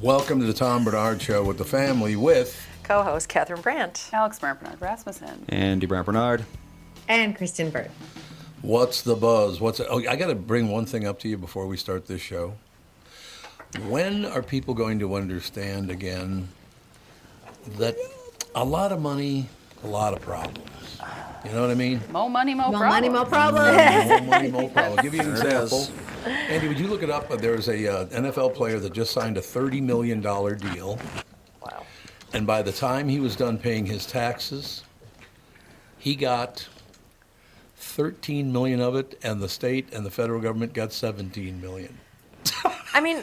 Welcome to the Tom Bernard Show with the family with co-host Catherine Brandt, Alex Bernard Rasmussen, Andy Bernard, and Kristen Bird. What's the Buzz? I got to bring one thing up to you before we start this show. When are people going to understand again that a lot of money, a lot of problems? You know what I mean? More money, more problems. Money, more problems. More money, more problems. I'll give you an example. Andy, would you look it up? There's a NFL player that just signed a $30 million deal. Wow. And by the time he was done paying his taxes, he got 13 million of it, and the state and the federal government got 17 million. I mean,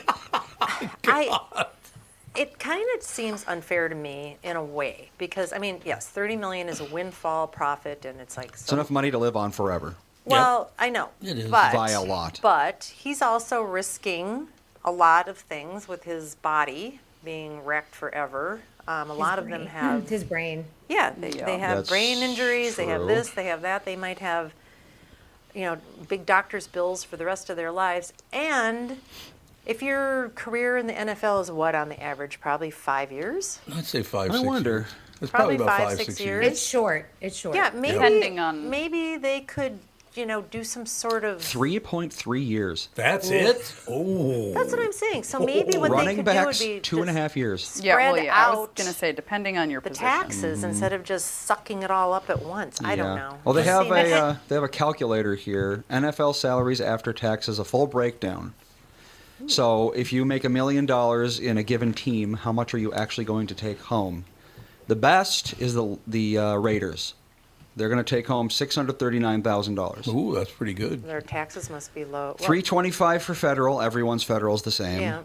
it kind of seems unfair to me in a way because, I mean, yes, 30 million is a windfall profit, and it's like... It's enough money to live on forever. Well, yep. I know. It is. By a lot. But he's also risking a lot of things with his body being wrecked forever. A lot of them have... His brain. Yeah, they have That's brain injuries, true. they have this, they have that. They might have, big doctor's bills for the rest of their lives. And if your career in the NFL is what on the average? Probably 5 years? I'd say 5, 6 I wonder. years. It's Probably about 5, 6 6 years. It's short. Yeah, maybe, Depending on- maybe they could, do some sort of... 3.3 years. That's it? Oh. That's what I'm saying. So maybe what they Running could backs, do would be 2.5 years. spread I was out going to say, depending on your the position. taxes instead of just sucking it all up at once. I don't know. Well, they Just have seems- a calculator here. NFL salaries after taxes, a full breakdown. So if you make $1 million in a given team, how much are you actually going to take home? The best is the Raiders. They're going to take home $639,000. Ooh, that's pretty good. Their taxes must be low. Well, $325 for federal. Everyone's federal is the same. Yeah.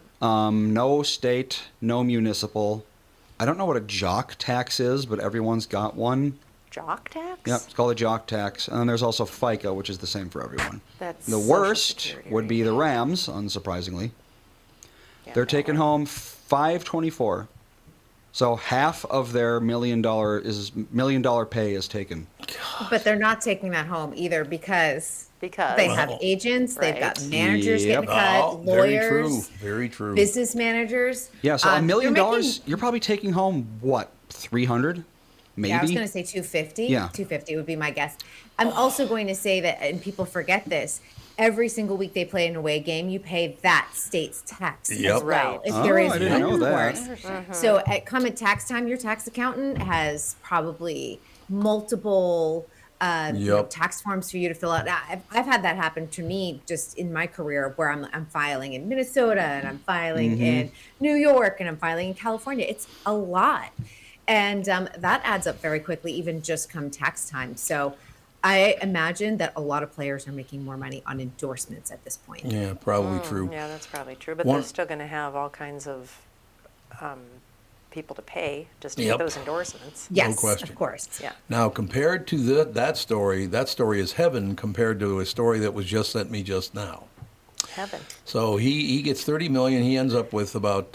No state, no municipal. I don't know what a jock tax is, but everyone's got one. jock tax? Yep, it's called a jock tax. And then there's also FICA, which is the same for everyone. That's The Social worst Security, would be right? the Rams, unsurprisingly. Yeah, They're that taking one. home $524. So half of their $1 million pay is taken. But they're not taking that home either because they have Well, agents, they've got right. managers Yep. getting cut, Oh, very true. lawyers, Very true. business managers. Yeah, so $1 million, you're making- you're probably taking home, what, 300? Maybe? Yeah, I was going to say 250. Yeah. 250 would be my guess. I'm also going to say that, and people forget this, every single week they play an away game, you pay that state's tax Yep. as well. Right. If Oh, there is I didn't know one, of that. course. So at tax time, your tax accountant has probably multiple Yep. tax forms for you to fill out. I've had that happen to me just in my career where I'm filing in Minnesota and I'm filing in New York and I'm filing in California. It's a lot. And that adds up very quickly, even just come tax time. So I imagine that a lot of players are making more money on endorsements at this point. Yeah, probably true. Yeah, that's probably true. But One- they're still going to have all kinds of people to pay just to Yep. get those endorsements. Yes, question. of course. Yeah. Now, compared to that story is heaven compared to a story that was just sent me just now. Heaven. So he gets 30 million. He ends up with about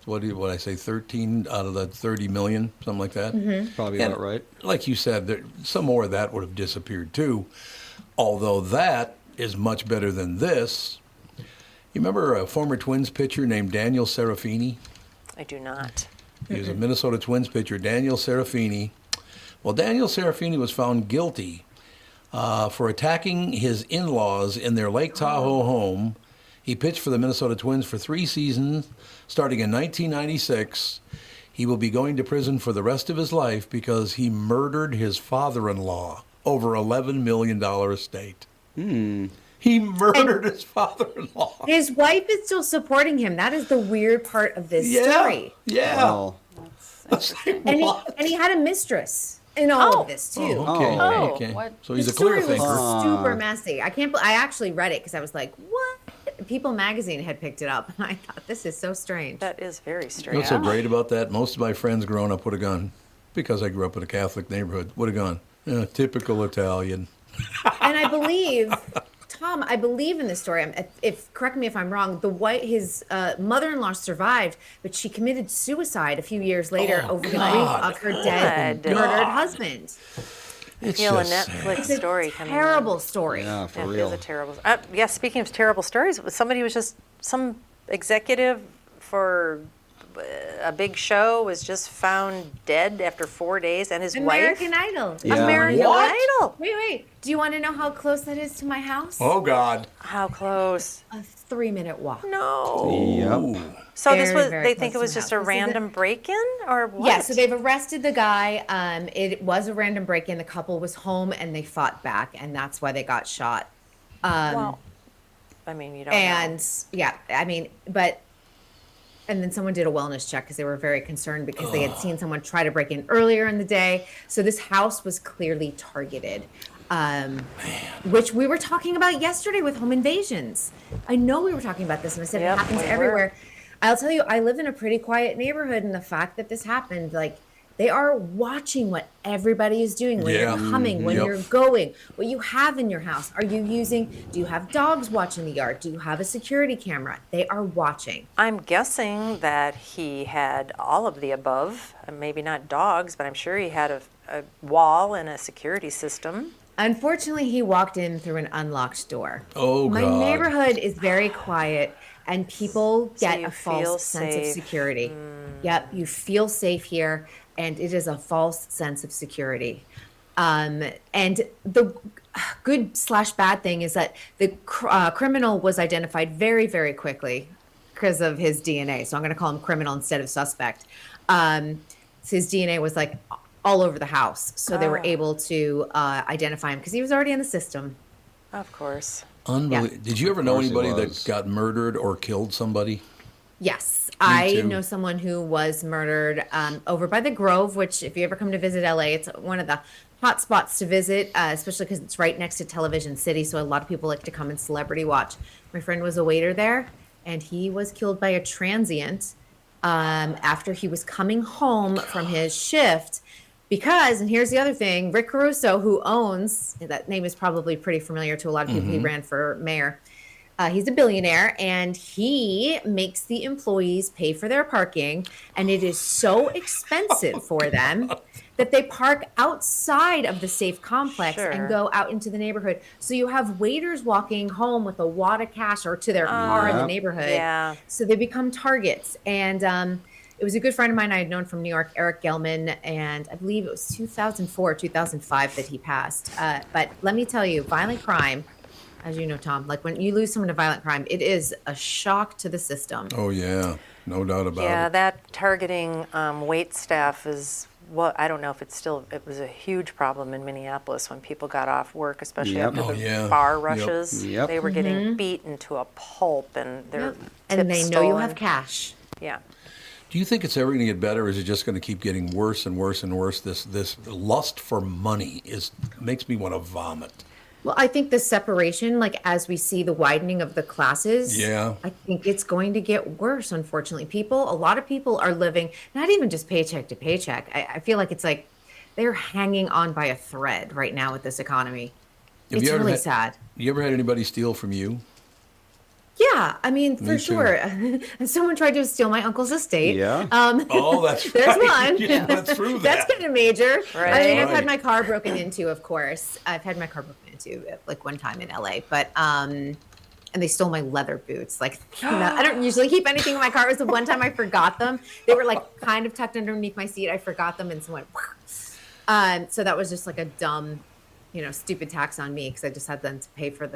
what I say, 13 out of the 30 million, something like that. Probably And about right. Like you said, some more of that would have disappeared too. Although that is much better than this. You remember a former Twins pitcher named Daniel Serafini? I do not. He was a Minnesota Twins pitcher, Daniel Serafini. Well, Daniel Serafini was found guilty for attacking his in-laws in their Lake Tahoe home. He pitched for the Minnesota Twins for 3 seasons, starting in 1996. He will be going to prison for the rest of his life because he murdered his father-in-law over $11 million estate. He murdered his father-in-law. His wife is still supporting him. That is the weird part of this story. Yeah. Well, And he had a mistress in all of this too. Okay. Oh, okay. what? So he's The a clear story thinker. was super messy. I actually read it because I was like, what? People magazine had picked it up, and I thought, this is so strange. That is very You know strange. what's so great about that? Most of my friends growing up would have gone, because I grew up in a Catholic neighborhood, would have gone, typical Italian. And I believe, Tom, I believe in this story. Correct me if I'm wrong. His mother-in-law survived, but she committed suicide a few years later over the grief of her dead, God. murdered husband. I It's feel a just Netflix sad. story coming. Terrible story. yeah, for That real. is a terrible. Speaking of terrible stories, somebody was just some executive for a big show was just found dead after 4 days, and his American wife. Idol. Yeah. American What? Idol. Wait. Do you want to know how close that is to my house? Oh God. How close? A 3-minute walk. No. Yep. So this Very, was. very They close think it to was my just house. a This is random break-in, or what? Yeah, so they've arrested the guy. It was a random break-in. The couple was home and they fought back, and that's why they got shot. Well, I mean, you don't know. And yeah, I mean, and then someone did a wellness check because they were very concerned because they had seen someone try to break in earlier in the day. So this house was clearly targeted, which we were talking about yesterday with home invasions. I know we were talking about this, and I said Yep, it happens we were. everywhere. I'll tell you, I live in a pretty quiet neighborhood, and the fact that this happened, like, they are watching what everybody is doing when Yeah. you're coming, when Yep. you're going, what you have in your house. Do you have dogs watching the yard? Do you have a security camera? They are watching. I'm guessing that he had all of the above. Maybe not dogs, but I'm sure he had a wall and a security system. Unfortunately, he walked in through an unlocked door. Oh, My God. neighborhood is very quiet, and people get you a feel false sense of safe. security. Yep, you feel safe here, and it is a false sense of security. And the good/bad thing is that the criminal was identified very, very quickly because of his DNA. So I'm going to call him criminal instead of suspect. So his DNA was like all over the house. So they were able to identify him because he was already in the system. Of course. Unbelievable. Did you ever know course he anybody that was. got murdered or killed somebody? Yes, I too. know someone who was murdered over by the Grove, which if you ever come to visit LA, it's one of the hot spots to visit, especially because it's right next to Television City. So a lot of people like to come and celebrity watch. My friend was a waiter there, and he was killed by a transient after he was coming home from his shift. Because, and here's the other thing, Rick Caruso, who owns, that name is probably pretty familiar to a lot of people, he ran for mayor. He's a billionaire, and he makes the employees pay for their parking, and it is so expensive for them that they park outside of the safe complex Sure. and go out into the neighborhood. So you have waiters walking home with a wad of cash or to their car in the Yep. neighborhood. Yeah. So they become targets. And it was a good friend of mine I had known from New York, Eric Gelman, and I believe it was 2004, 2005 that he passed. But let me tell you, violent crime, as you know, Tom, like when you lose someone to violent crime, it is a shock to the system. Oh, yeah. No doubt about Yeah, it. that targeting wait staff is what I don't know if it's still. It was a huge problem in Minneapolis when people got off work, especially Yep. after Oh, the yeah. bar Yep. rushes. Yep. They were getting beaten to a pulp, and their And they tips know you stolen. have cash. Yeah. Do you think it's ever going to get better, or is it just going to keep getting worse and worse and worse? This lust for money makes me want to vomit. Well, I think the separation, like as we see the widening of the classes, Yeah. I think it's going to get worse, unfortunately. A lot of people are living not even just paycheck to paycheck. I feel like it's like they're hanging on by a thread right now with this economy. Have It's you ever really had- sad. You ever had anybody steal from you? Yeah, I mean, for too. sure. Someone tried to steal my uncle's estate. Yeah. Oh, that's There's right. one. You just went through that. That's kind of major. I Right. mean, I've Right. had my car broken into, of course. I've had my car broken into like one time in LA, but and they stole my leather boots. Like, I don't usually keep anything in my car. It was the one time I forgot them. They were like kind of tucked underneath my seat. I forgot them, and someone. So that was just like a dumb, stupid tax on me because I just had them to pay for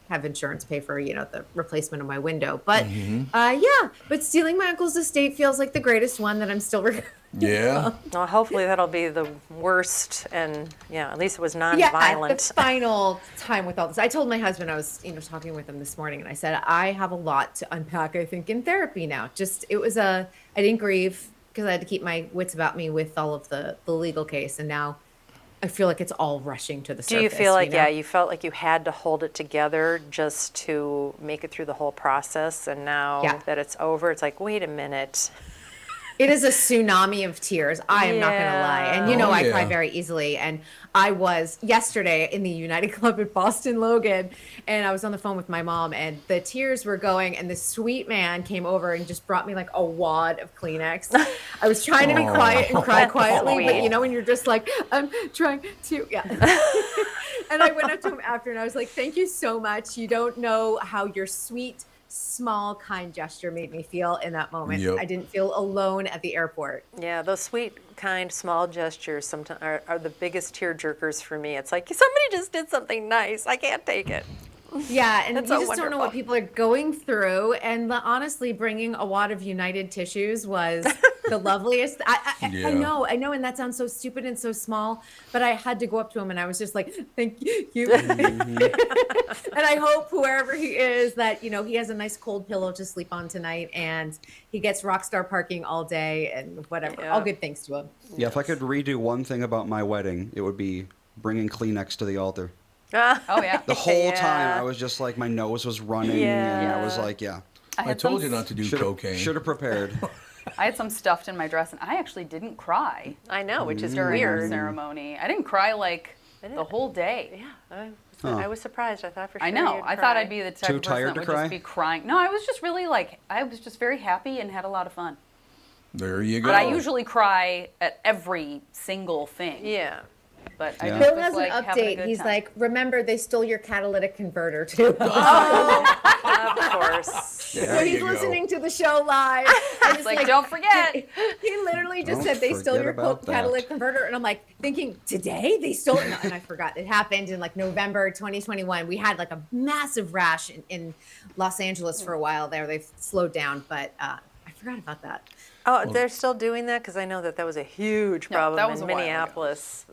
have insurance pay for the replacement of my window. But yeah, but stealing my uncle's estate feels like the greatest one that I'm still. Yeah. Well, hopefully that'll be the worst, and yeah, at least it was Yeah, non-violent. the final time with all this. I told my husband, I was, talking with him this morning, and I said, I have a lot to unpack, I think, in therapy now. I didn't grieve because I had to keep my wits about me with all of the legal case, and now I feel like it's all rushing to the surface. Do you feel like, know? you felt like you had to hold it together just to make it through the whole process, and now Yeah. that it's over, it's like, wait a minute. It is a tsunami of tears. I am not going to lie. And Oh, I cry yeah. very easily. And I was yesterday in the United Club at Boston Logan, and I was on the phone with my mom, and the tears were going. And this sweet man came over and just brought me like a wad of Kleenex. I was trying to be quiet and cry quietly, but sweet. when you're just like, I'm trying to, yeah. And I went up to him after, and I was like, thank you so much. You don't know how your sweet small, kind gesture made me feel in that moment. Yep. I didn't feel alone at the airport. Yeah, those sweet, kind, small gestures sometimes are the biggest tear jerkers for me. It's like somebody just did something nice. I can't take it. Yeah, and That's you so just don't know what wonderful. people are going through. And honestly, bringing a wad of United tissues was the loveliest. Yeah. I know, and that sounds so stupid and so small, but I had to go up to him and I was just like, "Thank you." And I hope whoever he is that he has a nice cold pillow to sleep on tonight, and he gets rock star parking all day and whatever. Yeah. All good things to him. Yeah, if I could redo one thing about my wedding, it would be bringing Kleenex to the altar. Oh, yeah. The whole Yeah. time I was just like, my nose was running, and I was Yeah. like, yeah. I had told some you not to do cocaine. Should have prepared. I had some stuffed in my dress, and I actually didn't cry I know, which is during our weird. ceremony. I didn't cry like the whole day. Yeah, I was surprised. I thought for sure I know. you'd I cry. thought I'd be the type Too of person tired that to would cry? just be crying. No, I was just really I was just very happy and had a lot of fun. There you go. But I usually cry at every single thing. Yeah. But I Yeah. just Bill was has like an having a update. good He's time. like, "Remember, they stole your catalytic converter too." Of course. There So he's you go. listening to the show live. And it's like, "Don't forget." He literally just Don't said they stole forget your about that. catalytic converter, and I'm like thinking, today they stole it, and I forgot. It happened in like November 2021. We had like a massive rash in Los Angeles for a while there. They've slowed down, but I forgot about that. Oh, they're still doing that? Because I know that was a huge No, problem that was in a while ago. Minneapolis.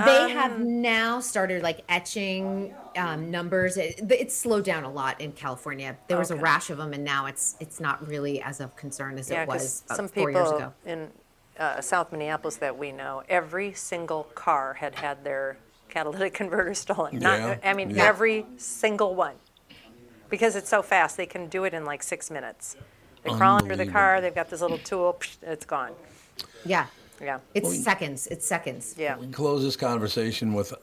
They have now started like etching numbers. It's slowed down a lot in California. There was a Okay. rash of them, and now it's not really as of concern as Yeah, it was because about some 4 years people ago. in South Minneapolis that we know, every single car had their catalytic converter stolen. Yeah, I mean, yeah. every single one. Because it's so fast, they can do it in like 6 minutes. They crawl under the car, Unbelievable. they've got this little tool, it's gone. Yeah, Yeah. it's seconds. It's seconds. Yeah. We can close this conversation with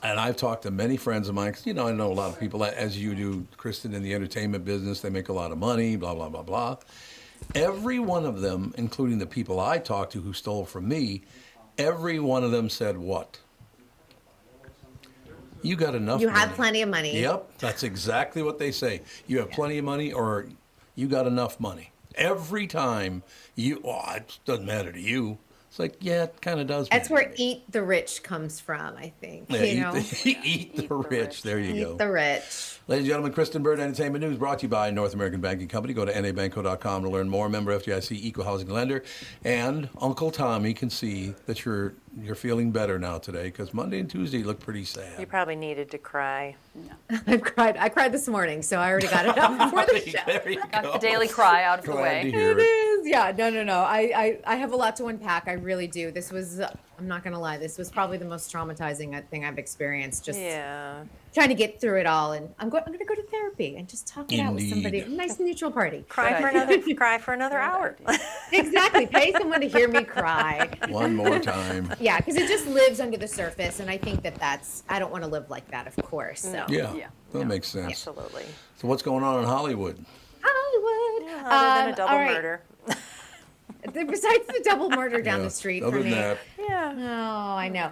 and I've talked to many friends of mine, 'cause, I know a lot of people, as you do, Kristen, in the entertainment business. They make a lot of money, blah, blah, blah, blah. Every one of them, including the people I talked to who stole from me, every one of them said what? You got enough You money. have plenty of money. Yep, that's exactly what they say. You have plenty of money, or you got enough money. Every time it doesn't matter to you. It's like, yeah, it kind of does That's matter where to me. eat the rich comes from, I think. Yeah, you know, eat the rich. There you go. eat the rich. Ladies and gentlemen, Kristen Bird Entertainment News brought to you by North American Banking Company. Go to nabanco.com to learn more. Member FDIC, equal housing lender. And Uncle Tommy can see that you're feeling better now today, because Monday and Tuesday look pretty You sad. probably needed to cry. I cried this morning, so I already got it out before the show. There you Got go. the daily cry out of the Glad to way. hear It it. is. Yeah, no. I have a lot to unpack. I really do. This was, I'm not going to lie, this was probably the most traumatizing thing I've experienced. Just Yeah. trying to get through it all. And I'm going to go to therapy and just talk it out with Indeed. somebody. A nice neutral party. Cry for another hour. Exactly. Pay someone to hear me cry. One more time. Yeah, because it just lives under the surface. And I think I don't want to live like that, of course. So. Yeah, Yeah. that makes sense. Absolutely. So what's going on in Hollywood? Hollywood. Other than a double all right. murder. Besides the double murder down Yeah, the street other for than me. that, Yeah. Oh, I know.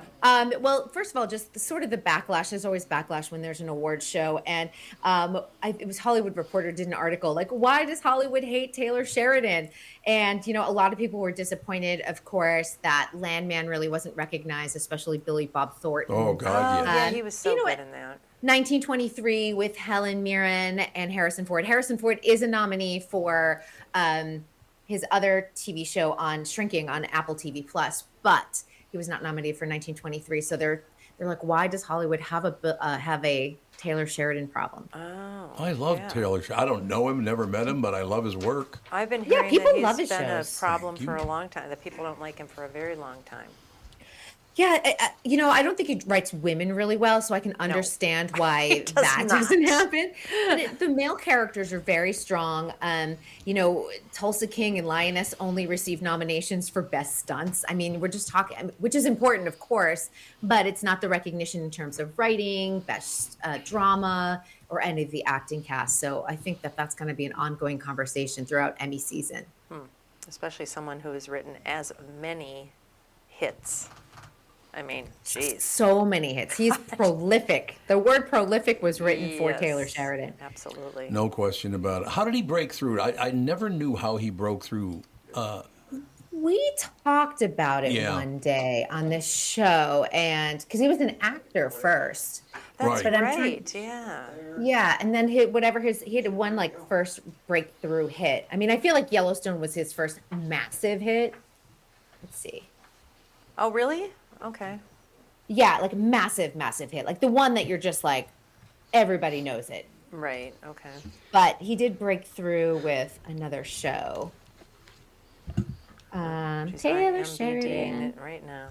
Well, first of all, just the backlash. There's always backlash when there's an award show. And it was Hollywood Reporter did an article like, why does Hollywood hate Taylor Sheridan? And, a lot of people were disappointed, of course, that Landman really wasn't recognized, especially Billy Bob Thornton. oh God, yes. Yeah, he was so You know good what? in that. 1923 with Helen Mirren and Harrison Ford. Harrison Ford is a nominee for his other TV show on Shrinking on Apple TV Plus, but he was not nominated for 1923. So they're like, why does Hollywood have a Taylor Sheridan problem? Oh. I love yeah. Taylor. I don't know him, never met him, but I love his work. I've been Yeah, hearing people that love he's his been shows. a problem Thank for you. a long time, that people don't like him for a very long time. Yeah, I don't think he writes women really well, so I can understand why does that not. doesn't happen. But the male characters are very strong. Tulsa King and Lioness only received nominations for best stunts. I mean, we're just talking, which is important, of course, but it's not the recognition in terms of writing, best drama, or any of the acting cast. So I think that's going to be an ongoing conversation throughout Emmy season. Especially someone who has written as many hits. I mean, jeez. So many hits. He's prolific. The word prolific was written for Yes, Taylor Sheridan. Absolutely. No question about it. How did he break through? I never knew how he broke through. We talked about it Yeah. one day on this show, and because he was an actor first. That's Right. But I'm right. Yeah. Yeah, and then he had one like first breakthrough hit. I mean, I feel like Yellowstone was his first massive hit. Let's see. Oh, really? Okay. Yeah, like massive, massive hit. Like the one that you're just like, everybody knows it. Right. Okay. But he did break through with another show. Jeez, Taylor I am Sheridan. BDing it right now.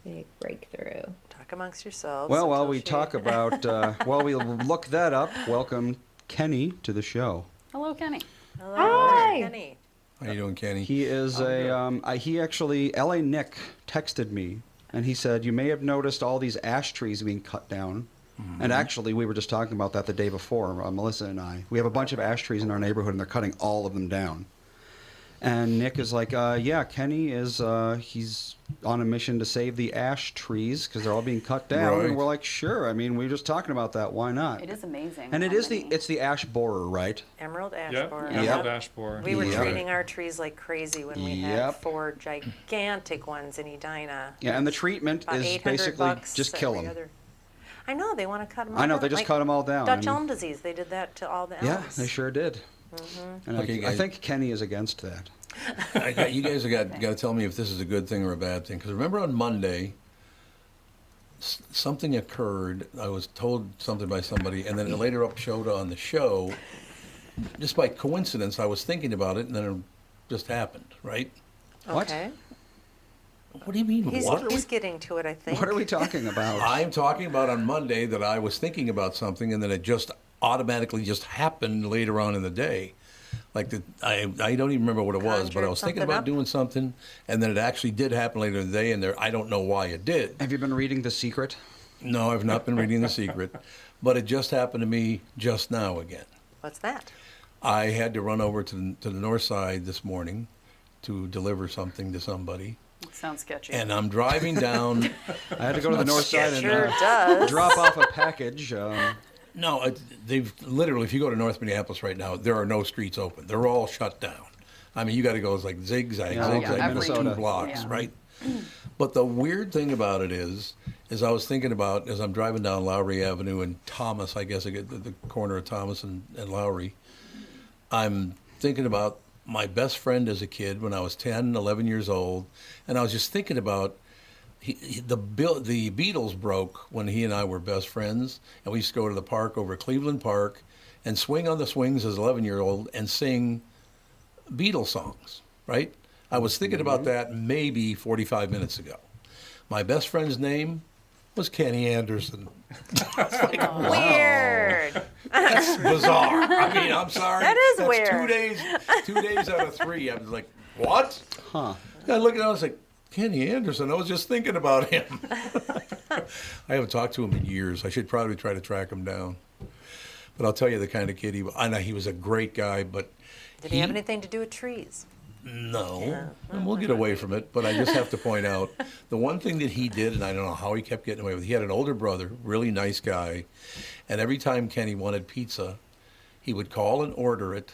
Big breakthrough. Talk amongst yourselves. Well, while until we she- talk about, while we look that up, welcome Kenny to the show. Hello, Kenny. Hello, Hi. Kenny. How you doing, Kenny? He is he actually, LA Nick texted me and he said, you may have noticed all these ash trees being cut down. And actually, we were just talking about that the day before, Melissa and I. We have a bunch of ash trees in our neighborhood and they're cutting all of them down. And Nick is like, yeah, Kenny is, he's on a mission to save the ash trees because they're all being cut down. Right. And we're like, sure. I mean, we were just talking about that. Why not? It is amazing. And it how is many- it's the ash borer, right? Emerald ash Yep, borer. emerald Yep. ash borer. We were Yep. treating our trees like crazy when we had Yep. 4 gigantic ones in Edina. Yeah, and the treatment About is 800 basically bucks just kill every them. other- I know, they want to cut them all I know, down. they just cut 'em all down. Dutch I mean- elm disease, they did that to all the elms. Yeah, they sure did. And Okay, I guys. think Kenny is against that. You guys have got to tell me if this is a good thing or a bad thing. Because remember on Monday, something occurred. I was told something by somebody, and then it later up showed on the show. Just by coincidence, I was thinking about it, and then it just happened. Right? What? Okay. What do you mean? What? He's getting to it, I think. What are we talking about? I'm talking about on Monday that I was thinking about something, and then it just automatically just happened later on in the day. Like I don't even remember what it was, but I Conjured was thinking something about up? doing something, and then it actually did happen later in the day, and I don't know why it did. Have you been reading The Secret? No, I've not been reading The Secret, but it just happened to me just now again. What's that? I had to run over to the north side this morning to deliver something to somebody, Sounds sketchy. and I'm driving down. I had to go to the north side and Sure does. drop off a package. No, they've literally, if you go to North Minneapolis right now, there are no streets open. They're all shut down. I mean, you got to go like zigzag, Yeah, zigzag, every- Minnesota 2 blocks, yeah. right? But the weird thing about it is I was thinking about, as I'm driving down Lowry Avenue and Thomas, I guess I get the corner of Thomas and Lowry, I'm thinking about my best friend as a kid when I was 10, 11 years old, and I was just thinking about the Beatles broke when he and I were best friends, and we used to go to the park over Cleveland Park and swing on the swings as an 11-year-old and sing Beatles songs, right? I was thinking about that maybe 45 minutes ago. My best friend's name was Kenny Anderson. Weird. That's bizarre. I mean, I'm sorry. That is That's weird. 2 days out of 3. I was like, what? Huh. I looked at it, I was like, Kenny Anderson. I was just thinking about him. I haven't talked to him in years. I should probably try to track him down. But I'll tell you the kind of kid he was. I know he was a great guy, but Did he have anything to do with trees? No, and we'll get away from it. But I just have to point out the one thing that he did, and I don't know how he kept getting away with it. He had an older brother, really nice guy, and every time Kenny wanted pizza, he would call and order it.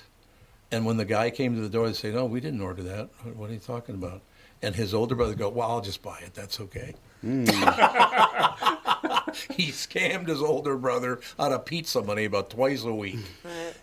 And when the guy came to the door, they'd say, "No, we didn't order that. What are you talking about?" And his older brother would go, "Well, I'll just buy it. That's okay." He scammed his older brother out of pizza money about twice a week.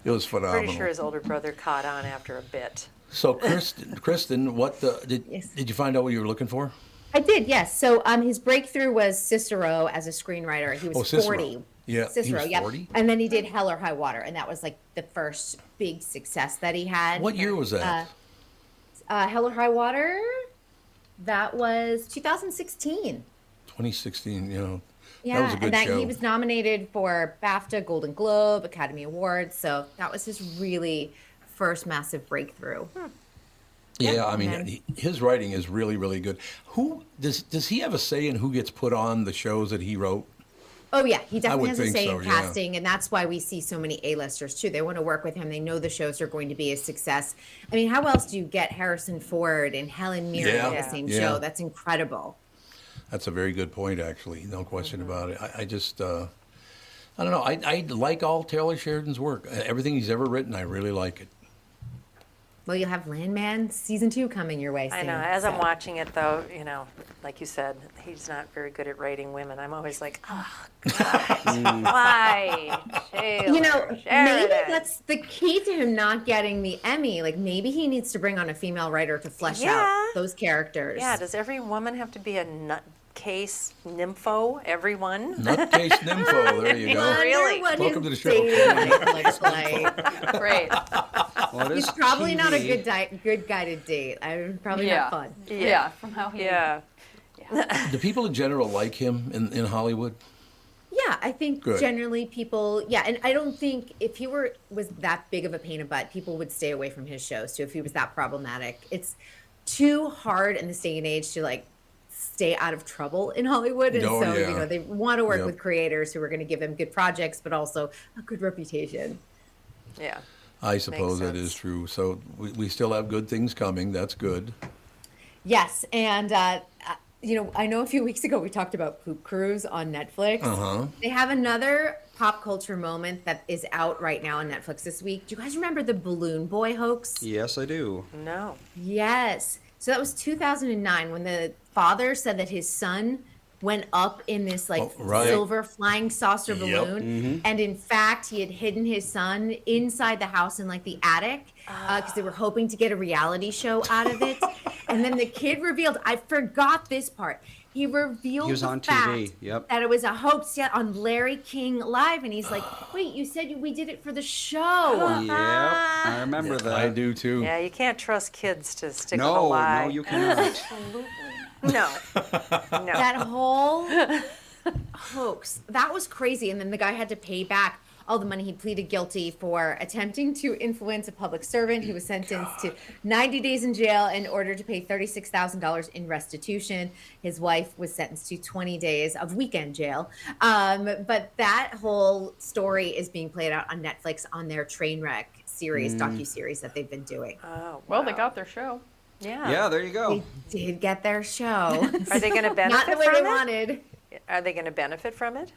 It was phenomenal. Pretty sure his older brother caught on after a bit. So, Kristen, Yes. did you find out what you were looking for? I did, yes. So his breakthrough was Cicero as a screenwriter. He was Oh, Cicero. 40. Yeah, he Cicero, was yep. 40? And then he did Hell or High Water, and that was like the first big success that he had. What year was that? Hell or High Water, that was 2016. 2016, Yeah, that was a good and show. he was nominated for BAFTA, Golden Globe, Academy Awards. So that was his really first massive breakthrough. Yeah, I mean, and his writing is really, really good. Who does he have a say in who gets put on the shows that he wrote? Oh yeah, he definitely would has a think say so, in yeah. casting, and that's why we see so many A-listers too. They want to work with him. They know the shows are going to be a success. I mean, how else do you get Harrison Ford and Helen Mirren Yeah, in the Yeah. same yeah. show? That's incredible. That's a very good point, actually. No question about it. I just, I don't know. I like all Taylor Sheridan's work. Everything he's ever written, I really like it. Well, you'll have Landman season 2 coming your way soon. I know. As I'm so. watching it, though, like you said, he's not very good at writing women. I'm always like, oh, God, why? Taylor You know, maybe Sheridan? that's the key to him not getting the Emmy. Like maybe he needs to bring on a female writer to flesh Yeah. out those characters. Yeah, does every woman have to be a nutcase nympho? Everyone? Nutcase Nympho, there you go. Wonder Really? what Welcome to his the show. dating life looks like. Great. Well, it is He's probably not a TV. good guy to date. Probably Yeah. not fun. Yeah. From how he. Yeah. Do people in general like him in Hollywood? Yeah, I think Good. generally people, yeah, and I don't think if he was that big of a pain in the butt, people would stay away from his shows too. If he was that problematic, it's too hard in this day and age to like stay out of trouble in Hollywood, and Oh, so yeah. they want to work Yep. with creators who are going to give them good projects, but also a good reputation. Yeah. I suppose that sense. is true. So we still have good things coming. That's good. Yes, and I know a few weeks ago we talked about Poop Cruise on Netflix. Uh-huh. They have another pop culture moment that is out right now on Netflix this week. Do you guys remember the Balloon Boy hoax? Yes, I do. No. Yes. So that was 2009 when the father said that his son went up in this like Oh, right. silver flying saucer Yep. balloon, and in fact he had hidden his son inside the house in like the attic because they were hoping to get a reality show out of it. And then the kid revealed, I forgot this part. He revealed He was the on fact TV, yep. that it was a hoax yet on Larry King Live, and he's like, "Wait, you said we did it for the show." Yep, I remember that. I do too. Yeah, you can't trust kids to stick with a No, lie. no, you cannot. No. No. That whole hoax, that was crazy. And then the guy had to pay back all the money. He pleaded guilty for attempting to influence a public servant. He was sentenced to 90 days in jail and ordered to pay $36,000 in restitution. His wife was sentenced to 20 days of weekend jail. But that whole story is being played out on Netflix on their Trainwreck series, docuseries that they've been doing. Oh, Well, they wow. got their show. Yeah. Yeah, there you go. They did get their show. Are they going to benefit Not the way from they it? wanted. Are they going to benefit from it?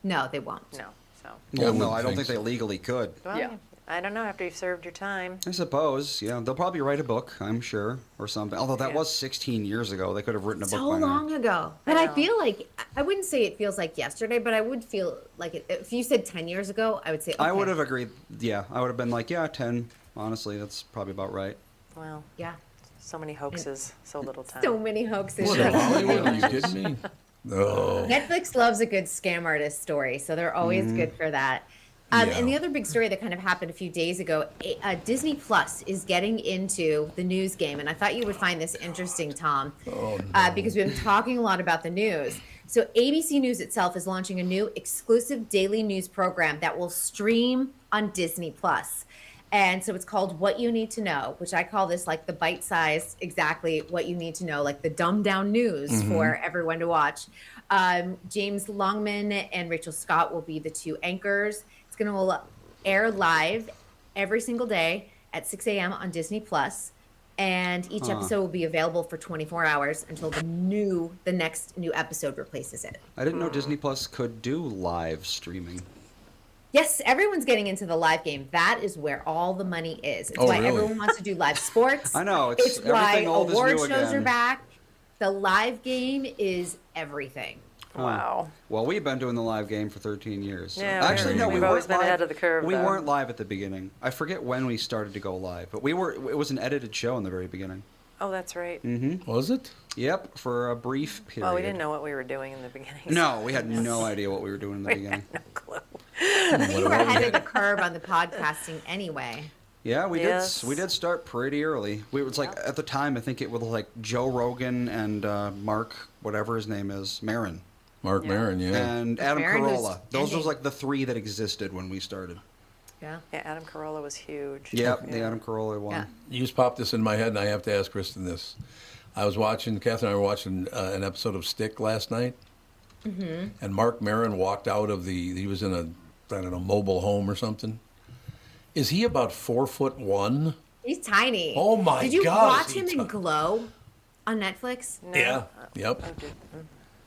No, they won't. No. So, Yeah, I Well, no, wouldn't I don't think think they so. legally could. well, Yeah. I don't know. After you've served your time. I suppose, yeah. They'll probably write a book, I'm sure, or something. Although that Yeah. was 16 years ago. They could have written a book So by long now. ago. But I I know. feel like, I wouldn't say it feels like yesterday, but I would feel like if you said 10 years ago, I would say, okay. I would have agreed. Yeah, I would have been like, yeah, 10. Honestly, that's probably about right. Well, Yeah. so many hoaxes, so little time. So many hoaxes. What, in Hollywood? Are you kidding me? No. Netflix loves a good scam artist story, so they're always good for that. Yeah. And the other big story that kind of happened a few days ago, Disney Plus is getting into the news game, and I thought you would find this interesting, Tom, because we've been talking a lot about the news. So ABC News itself is launching a new exclusive daily news program that will stream on Disney Plus. And so it's called What You Need to Know, which I call this like the bite-sized, exactly what you need to know, like the dumbed-down news for everyone to watch. James Longman and Rachel Scott will be the two anchors. It's going to air live every single day at 6 a.m. on Disney Plus, and each episode will be available for 24 hours until the next new episode replaces it. I didn't know Disney Plus could do live streaming. Yes, everyone's getting into the live game. That is where all the money is. It's Oh, why really? everyone wants to do live sports. I know, It's why everything old is award new shows are again. back. The live game is everything. Wow. Well, we've been doing the live game for 13 years. so- Yeah, Actually, no, we've we always weren't been live. ahead of the curve, We though. weren't live at the beginning. I forget when we started to go live, but we were. It was an edited show in the very beginning. Oh, that's right. Was it? Yep, for a brief period. Well, we didn't know what we were doing in the beginning. No, we had no idea what we were doing in the beginning. No clue. We were ahead of the curve on the podcasting anyway. Yeah, we Yes. did. We did start pretty early. We was like at the time. I think it was like Joe Rogan and Mark, whatever his name is, Maron, Mark Maron, yeah. and Adam Maron was Carolla. Those was ending. like the three that existed when we started. Yeah. Yeah, Adam Carolla was huge. Yep, the Adam Carolla one. Yeah. You just popped this in my head, and I have to ask Kristen this. I was watching, Catherine and I were watching an episode of Stick last night. And Mark Maron walked out of he was in a, I don't know, mobile home or something. Is he about 4'1"? He's tiny. Oh my Did you God, watch is he him in tiny? Glow on Netflix? No. Yeah. Yep.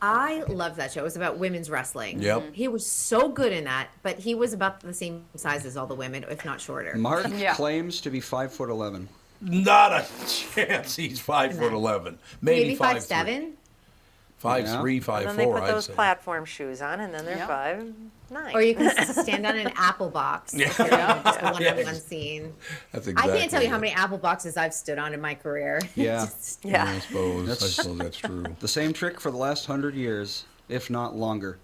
I loved that show. It was about women's wrestling. Yep. He was so good in that, but he was about the same size as all the women, if not shorter. Mark Yeah. claims to be 5'11". Not a chance. He's 5'11". Maybe 5'7". 5'3", 5'4". And then they put I'd those say. platform shoes on, and then they're Yeah. 5'9". Or you can stand on an apple box. Yeah. Just a one-on-one Yeah. scene. That's I exactly. can't tell you how it. many apple boxes I've stood on in my career. Yeah. Yeah, I suppose that's true. The same trick for the last 100 years, if not longer.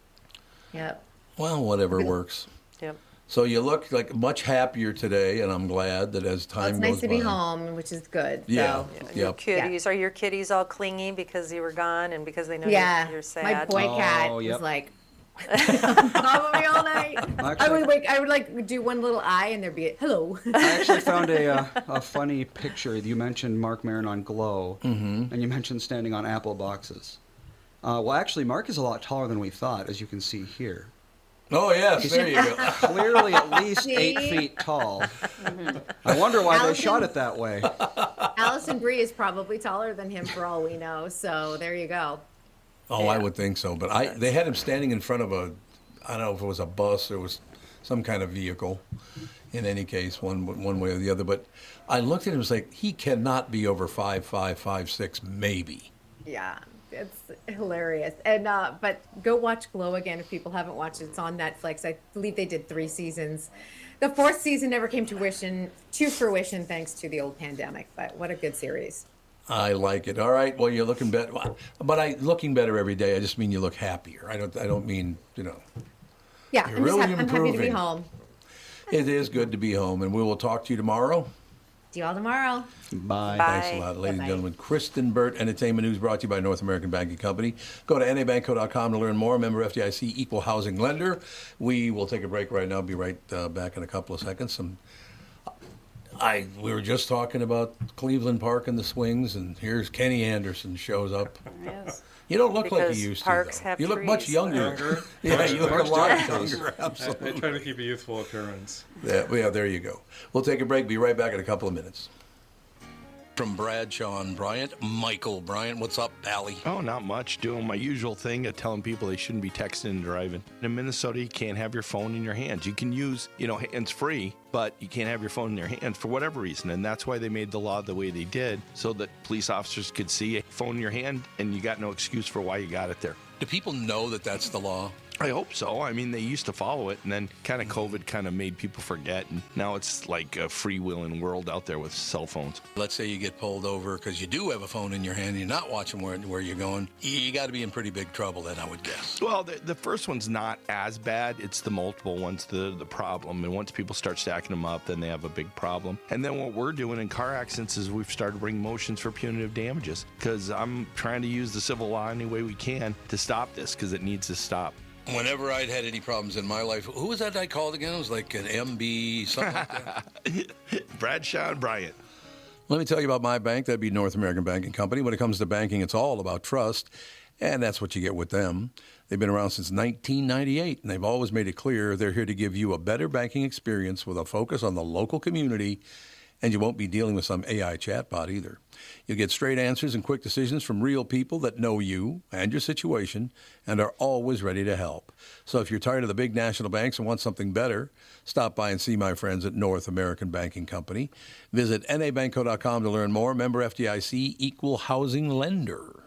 Yep. Well, whatever works. Yep. So you look like much happier today, and I'm glad that as Well, time it's goes nice to be by- home, which is good. Yeah. So. Your Yep. kitties, are your kitties all clingy because you were gone and because they know Yeah. you're sad? My boy cat Oh, yep. was like on top of me all night. I Actually- would like do one little eye and there'd be a hello. I actually found a funny picture. You mentioned Mark Maron on Glow, and you mentioned standing on apple boxes. Well, actually, Mark is a lot taller than we thought, as you can see here. Oh yes, there you go. Clearly at least See? 8 feet tall. I wonder why they Allison- shot it that way. Allison Brie is probably taller than him for all we know. So there you go. Oh, I would think so. But they had him standing in front of I don't know if it was a bus or it was some kind of vehicle. In any case, one way or the other. But I looked at him and was like, he cannot be over 5'5", 5'6", maybe. Yeah, it's hilarious. And but go watch Glow again if people haven't watched it. It's on Netflix. I believe they did 3 seasons. The 4th season never came to fruition thanks to the old pandemic. But what a good series. I like it. All right. Well, you're looking better. But looking better every day. I just mean you look happier. I don't mean, Yeah, You're I'm, really I'm happy to be improving. home. It is good to be home, and we will talk to you tomorrow. See you all tomorrow. Bye. Bye. Thanks a lot, ladies and Bye-bye. gentlemen. Kristen Burt, Entertainment News, brought to you by North American Banking Company. Go to nabanco.com to learn more. Member FDIC, equal housing lender. We will take a break right now. Be right back in a couple of seconds. We were just talking about Cleveland Park and the swings, and here's Kenny Anderson shows up. Yes. You don't look like Because you used parks to, though. have You look much trees. younger. Yeah, you look a lot younger. I Absolutely. try to keep a youthful appearance. Yeah, there you go. We'll take a break. Be right back in a couple of minutes. From Bradshaw and Bryant, Michael Bryant. What's up, Pally? Oh, not much. Doing my usual thing of telling people they shouldn't be texting and driving. In Minnesota, you can't have your phone in your hands. You can use, hands-free, but you can't have your phone in your hands for whatever reason. And that's why they made the law the way they did, so that police officers could see a phone in your hand and you got no excuse for why you got it there. Do people know that that's the law? I hope so. I mean, they used to follow it, and then kind of COVID kind of made people forget, and now it's like a freewheeling world out there with cell phones. Let's say you get pulled over because you do have a phone in your hand and you're not watching where you're going. You got to be in pretty big trouble then, I would guess. Well, the first one's not as bad. It's the multiple ones, the problem. And once people start stacking them up, then they have a big problem. And then what we're doing in car accidents is we've started bringing motions for punitive damages, because I'm trying to use the civil law any way we can to stop this, because it needs to stop. Whenever I'd had any problems in my life, who was that I called again? It was like an MB, something like that. Bradshaw and Bryant. Let me tell you about my bank. That'd be North American Banking Company. When it comes to banking, it's all about trust, and that's what you get with them. They've been around since 1998, and they've always made it clear they're here to give you a better banking experience with a focus on the local community, and you won't be dealing with some AI chatbot either. You'll get straight answers and quick decisions from real people that know you and your situation and are always ready to help. So if you're tired of the big national banks and want something better, stop by and see my friends at North American Banking Company. Visit nabanco.com to learn more. Member FDIC, equal housing lender.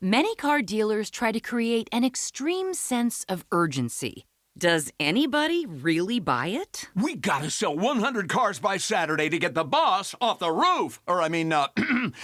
Many car dealers try to create an extreme sense of urgency. Does anybody really buy it? We gotta sell 100 cars by Saturday to get the boss off the roof.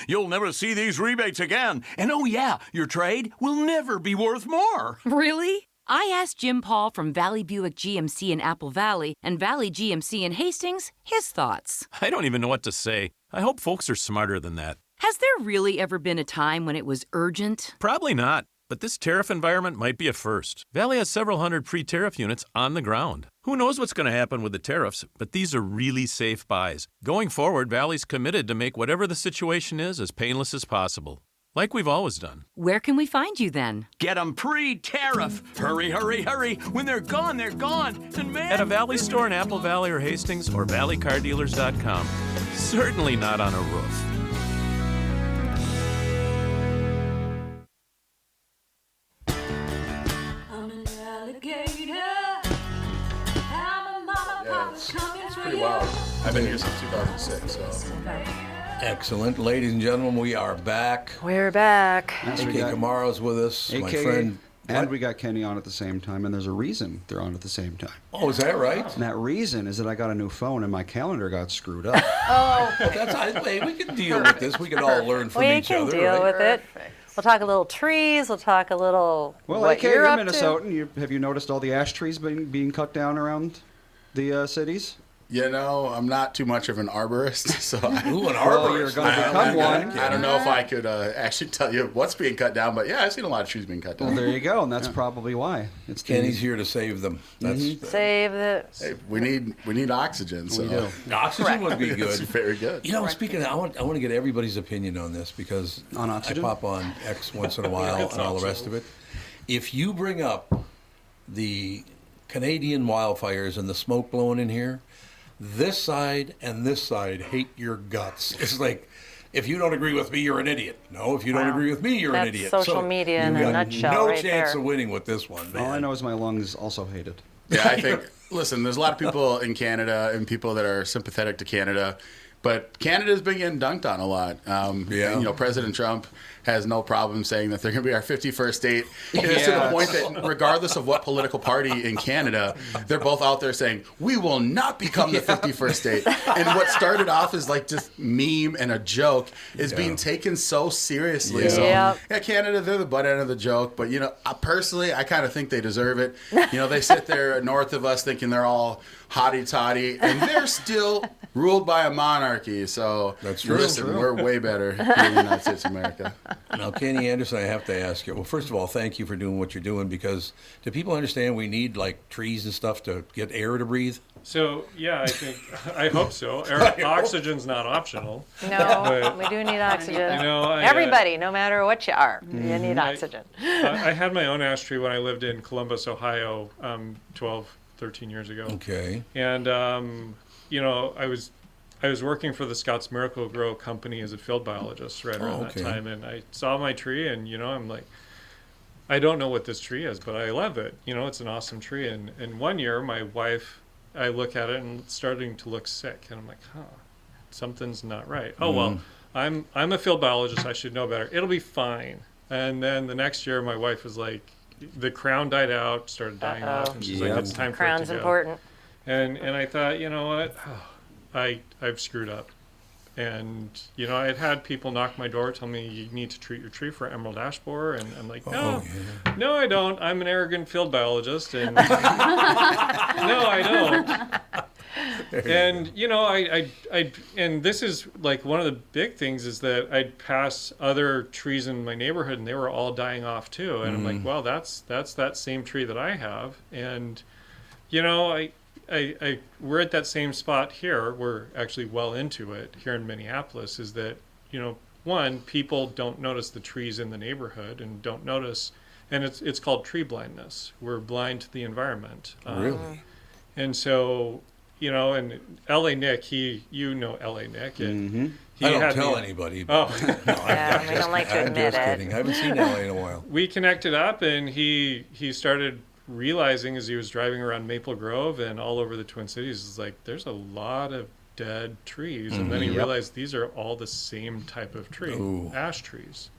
You'll never see these rebates again. And oh yeah, your trade will never be worth more. Really? I asked Jim Paul from Valley Buick GMC in Apple Valley and Valley GMC in Hastings his thoughts. I don't even know what to say. I hope folks are smarter than that. Has there really ever been a time when it was urgent? Probably not. But this tariff environment might be a first. Valley has several hundred pre-tariff units on the ground. Who knows what's going to happen with the tariffs, but these are really safe buys. Going forward, Valley's committed to make whatever the situation is as painless as possible. like we've always done. Where can we find you then? Get them pre-tariff. Hurry, hurry, hurry. When they're gone, they're gone. And man, At a Valley store in Apple Valley or Hastings or valleycardealers.com. Certainly not on a roof. I'm an alligator. I'm a mama, papa's coming It's for pretty you. wild. I've been here since 2006, so. Excellent. Ladies and gentlemen, we are back. We're back. Yes, we AK got Kamara's with us. My AK, friend. and What? we got Kenny on at the same time, and there's a reason they're on at the same time. Oh, is that right? And that reason is that I got a new phone and my calendar got screwed up. Oh, Hey, we can deal with this. We can all learn from we each can other. deal right? with it. We'll talk a little trees. We'll talk a little Well, what AK, you're you're up to. Minnesotan. Have you noticed all the ash trees being cut down around the cities? You know, I'm not too much of an arborist, so Ooh, an Well, arborist. you're going to I become like one. that. I don't know if I could actually tell you what's being cut down, but yeah, I've seen a lot of trees being cut Well, down. there you go, and that's probably why. It's Kenny's here to save them. That's Save the. Hey, we need oxygen, so We do. oxygen would be it's good. very good. You know, speaking of, I want to get everybody's opinion on this because On oxygen? I pop on X once in a while and all the rest of it. If you bring up the Canadian wildfires and the smoke blowing in here, this side and this side hate your guts. It's like, if you don't agree with me, you're an idiot. No, if you don't Wow. agree with me, you're an That's idiot. social media in you a got nutshell no right chance there. of winning with this one, man. All I know is my lungs also hate it. Yeah, I think, listen, there's a lot of people in Canada and people that are sympathetic to Canada, but Canada's been getting dunked on a lot. Yeah. You know, President Trump has no problem saying that they're going to be our 51st state. And it's to the point that regardless of what political party in Canada, they're both out there saying, we will not become the 51st state. And what started off as like just meme and a joke is being taken so seriously. Yeah. So, Yep. yeah, Canada, they're the butt end of the joke. But, you know, personally, I kind of think they deserve it. You know, they sit there north of us thinking they're all hotty-toddy, and they're still ruled by a monarchy. So, That's true. listen, True. we're way better here in the United States of America. Now, Kenny Anderson, I have to ask you. Well, first of all, thank you for doing what you're doing because do people understand we need like trees and stuff to get air to breathe? So yeah, I hope so. Oxygen's not optional. No, But- we do need oxygen. You know, Everybody, no matter what you are, you need I- oxygen. I had my own ash tree when I lived in Columbus, Ohio, 12, 13 years ago. Okay. And you know, I was working for the Scotts Miracle Grow company as a field biologist right around okay. that time, and I saw my tree, and you know, I'm like, I don't know what this tree is, but I love it. You know, it's an awesome tree. And one year, my wife, I look at it and it's starting to look sick, and I'm like, something's not right. Oh well, I'm a field biologist. I should know better. It'll be fine. And then the next year, my wife was like, the crown died out, started dying off, and she's like, it's time for it Crown's to go. important. And I thought, you know what, I've screwed up. And, you know, I had people knock my door, tell me you need to treat your tree for emerald ash borer. And I'm like, no, no, I don't. I'm an arrogant field biologist. And no, I don't. And, you know, I and this is like one of the big things is that I'd pass other trees in my neighborhood and they were all dying off too. And I'm like, well, that's that same tree that I have. And, you know, we're at that same spot here. We're actually well into it here in Minneapolis. Is that, you know, one, people don't notice the trees in the neighborhood and don't notice, and it's called tree blindness. We're blind to the environment. Really? And so, you know, and L.A. Nick, you know L.A. Nick, and he I don't had tell me- anybody. Oh. Yeah, we don't like to I'm admit just it. kidding. I haven't seen LA in a while. We connected up, and he started realizing as he was driving around Maple Grove and all over the Twin Cities, is like, there's a lot of dead trees. And then he realized these are all the same type of tree, Ooh. ash trees.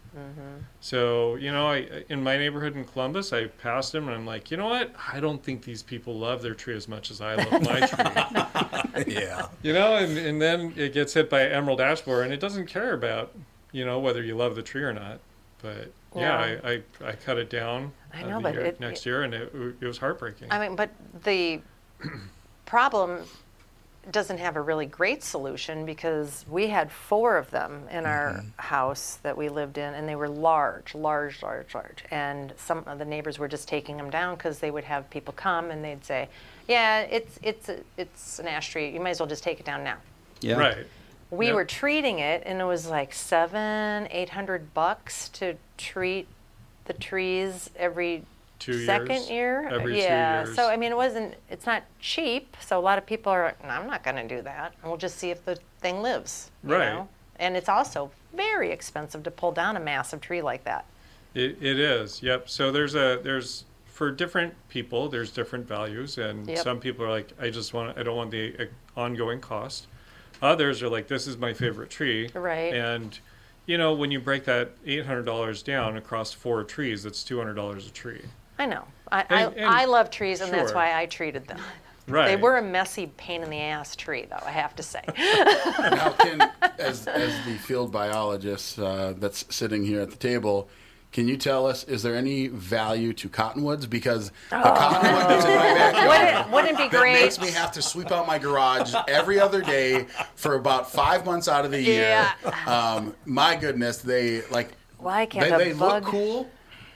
So, you know, in my neighborhood in Columbus, I passed him and I'm like, you know what? I don't think these people love their tree as much as I love my tree. Yeah. You know, and then it gets hit by emerald ash borer, and it doesn't care about, you know, whether you love the tree or not. But yeah, I cut it down I know, but next year, and it was heartbreaking. I mean, but the problem doesn't have a really great solution because we had 4 of them in our house that we lived in, and they were large. And some of the neighbors were just taking them down because they would have people come and they'd say, "Yeah, it's an ash tree. You might as well just take it down now." Yeah. Right. we Yep. were treating it, and it was like $700-800 to treat the trees every 2 second years. year. Every 2 Yeah. years. So I mean, it's not cheap. So a lot of people are like, no, I'm not going to do that. We'll just see if the thing lives. You Right. know? And it's also very expensive to pull down a massive tree like that. It is. Yep. So there's for different people, there's different values, and Yep. some people are like, I don't want the ongoing cost. Others are like, this is my favorite tree. Right. And when you break that $800 down across 4 trees, that's $200 a tree. I know. And I love trees, and that's sure. why I treated them. Right. They were a messy pain in the ass tree, though, I have to say. Now, as the field biologist that's sitting here at the table, can you tell us, is there any value to cottonwoods? Because the cottonwood that's in my backyard Wouldn't it be that great? makes me have to sweep out my garage every other day for about 5 months out of the year. My goodness, they Why can't they a look bug? cool,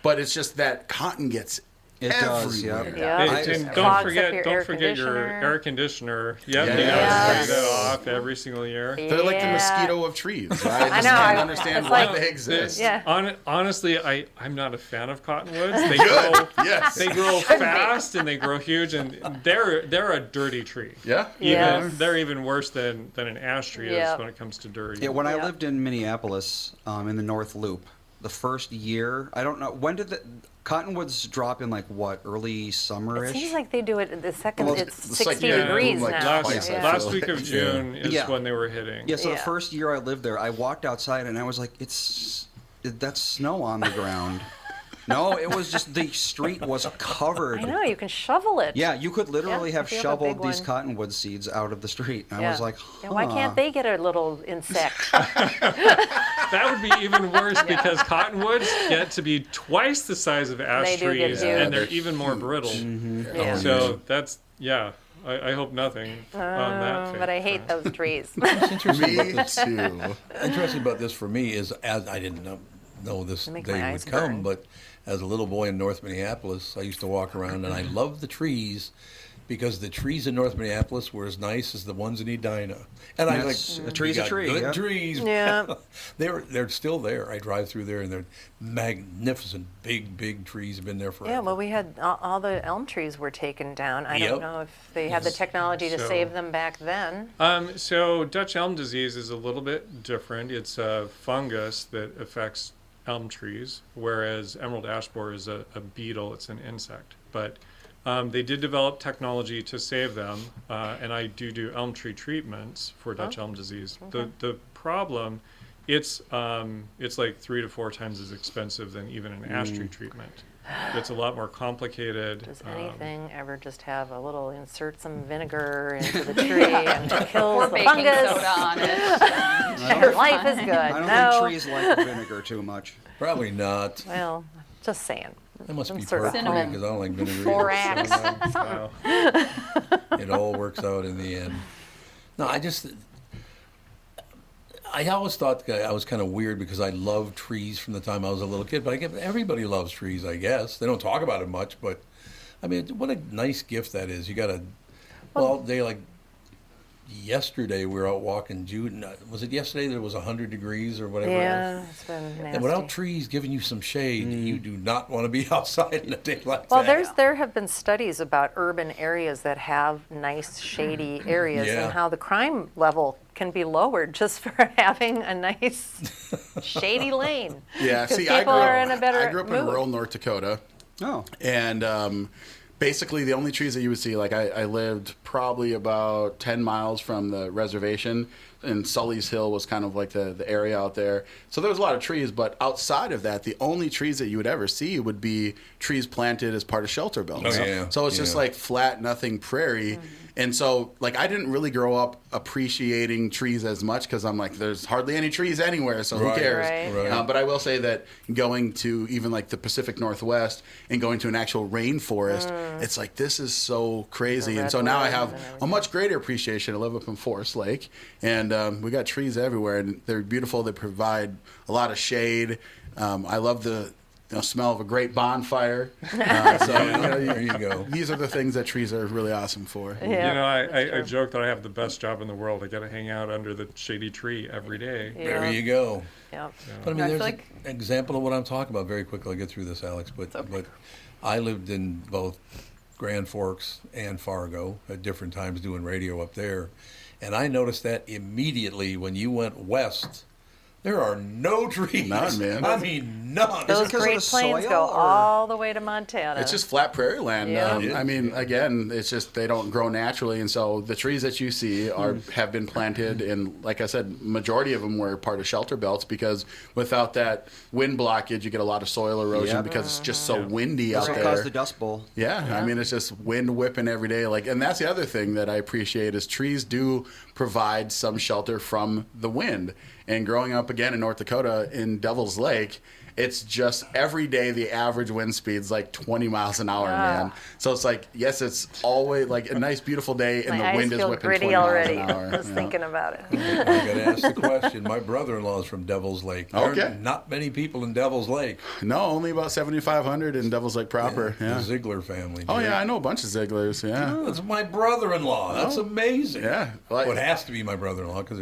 but it's just that cotton gets It does, yeah. everywhere. Yeah. And Clogs don't up forget, your don't air forget your conditioner. air conditioner. Yep, you Yes. gotta spray that off every single year. They're like the Yeah. mosquito of trees. I just know, can't I- understand it's why like- they exist. Yeah. Honestly, I'm not a fan of cottonwoods. They Good. grow, Yes. they grow fast and they grow huge, and they're a dirty tree. Yeah. Yes. They're even worse than an ash tree Yep. is when it comes to dirty. Yeah, when I Yeah. lived in Minneapolis, in the North Loop, the first year, I don't know, when did the cottonwoods drop in, like, what, early It summer-ish? seems like they do it the second Well, it's it's like, 60 yeah, degrees like now. twice, I Last feel week of like. June is Yeah. when they were hitting. Yeah, so the Yeah. first year I lived there, I walked outside and I was like, that's snow on the ground. No, it was just, the street was covered. I know, you can shovel it. Yeah, you could literally Yeah, have if you have a big shoveled these one. cottonwood seeds out of the street. And I was like, Yeah, why can't they get a little insect? That would be even worse because cottonwoods get to be twice the size of ash They do get trees, huge. and they're even more brittle. Yeah. So that's I hope nothing on that. But I hate those trees. Interesting about Me this. too. Interesting about this for me is, as I didn't know this Make day my would eyes come, burn. but as a little boy in North Minneapolis, I used to walk around and I loved the trees because the trees in North Minneapolis were as nice as the ones in Edina. And I like, Yes, a tree's "You a got tree, good yeah." trees. Yeah. They're still there. I drive through there and they're magnificent, big trees. Have been there forever. Yeah, well, we had all the elm trees were taken down. I Yep. don't know if they had the technology to So- save them back then. So Dutch elm disease is a little bit different. It's a fungus that affects elm trees, whereas emerald ash borer is a beetle. It's an insect. But they did develop technology to save them, and I do elm tree treatments for Dutch elm disease. The problem, it's like 3 to 4 times as expensive than even an ash tree treatment. It's a lot more complicated. Does anything ever just have a little insert some vinegar into the tree and it kills Or the baking fungus? soda on it. Your life is good. I don't no. think trees like vinegar too much. Probably not. Well, just saying. That must Some be sort part of of cinnamon. because I don't like vinegar. Borax. Wow. It all works out in the end. No, I always thought that I was kind of weird because I loved trees from the time I was a little kid. But I guess everybody loves trees, I guess. They don't talk about it much, but I mean, what a nice gift that is. You got a, well, they like yesterday we were out walking June. Was it yesterday that it was 100 degrees or whatever? Yeah, it's been nasty. And without trees giving you some shade, you do not want to be outside in a day like Well, that. there have been studies about urban areas that have nice shady areas Yeah. and how the crime level can be lowered just for having a nice shady lane. Yeah, 'Cause see, people are in a better I grew up in mood. rural North Dakota. Oh. And basically, the only trees that you would see, like I lived probably about 10 miles from the reservation, and Sully's Hill was kind of like the area out there. So there was a lot of trees, but outside of that, the only trees that you would ever see would be trees planted as part of shelter buildings. Oh, yeah. So it's just Yeah. like flat, nothing prairie. And so, like, I didn't really grow up appreciating trees as much because I'm like, there's hardly any trees anywhere, so Right, who cares? Right. Right. But I will say that going to even like the Pacific Northwest and going to an actual rainforest, it's like, this is so crazy. And so now I have a much greater appreciation. I live up in Forest Lake, and we got trees everywhere, and they're beautiful. They provide a lot of shade. I love smell of a great bonfire. There you go. These are the things that trees are really awesome for. Yeah, You know, I that's joke that I have the best job in the world. I get to hang out under the shady tree every day. Yeah. There you go. Yeah. But I mean, I there's feel an like- example of what I'm talking about. Very quickly, I'll get through this, Alex. But I lived in both Grand Forks and Fargo at different times doing radio up there, and I noticed that immediately when you went west. There are no trees. None, man. I mean, none. Those because of Great the Plains soil, go or- all the way to Montana. It's just flat prairie land. Yeah. I mean, again, it's just they don't grow naturally, and so the trees that you see have been planted, and like I said, majority of them were part of shelter belts because without that wind blockage, you get a lot of soil erosion Yep. because it's just so windy That's out what there. caused the Dust Bowl. Yeah, I mean, it's just wind whipping every day. And that's the other thing that I appreciate is trees do provide some shelter from the wind. And growing up again in North Dakota in Devil's Lake, it's just every day the average wind speed's like 20 miles an hour, man. So it's like, yes, it's always like a nice, beautiful day, and My the wind eyes is feel whipping gritty 20 already. miles an hour. Just thinking about it. I got to ask the question. My brother-in-law is from Devil's Lake. There Okay. are not many people in Devil's Lake. No, only about 7,500 in Devil's Lake proper. Yeah. The Ziegler family. Oh, Jay. yeah, I know a bunch of Zigglers, yeah. That's my brother-in-law. That's amazing. Yeah. Well, it has to be my brother-in-law because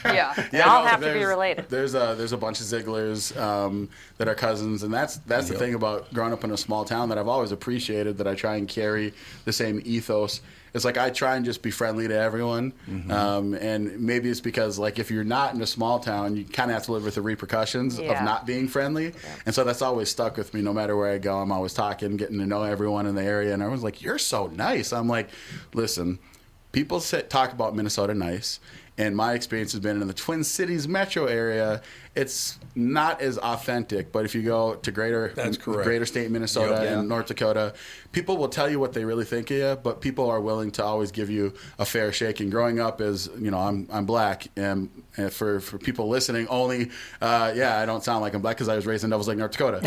Yeah. I'll no, have to be there's- related. There's a bunch of Zigglers that are cousins, and that's the thing about growing up in a small town that I've always appreciated. That I try and carry the same ethos. It's like I try and just be friendly to everyone, and maybe it's because like if you're not in a small town, you kind of have to live with the repercussions Yeah. of not being friendly, and so that's always stuck with me. No matter where I go, I'm always talking, getting to know everyone in the area, and everyone's like, "You're so nice." I'm like, "Listen, people talk about Minnesota nice." And my experience has been in the Twin Cities metro area, it's not as authentic. But if you go to greater state Minnesota Yep. and North Dakota, people will tell you what they really think of you, but people are willing to always give you a fair shake. And growing up as, I'm black, and for people listening only, I don't sound like I'm black because I was raised in Devil's Lake, North Dakota.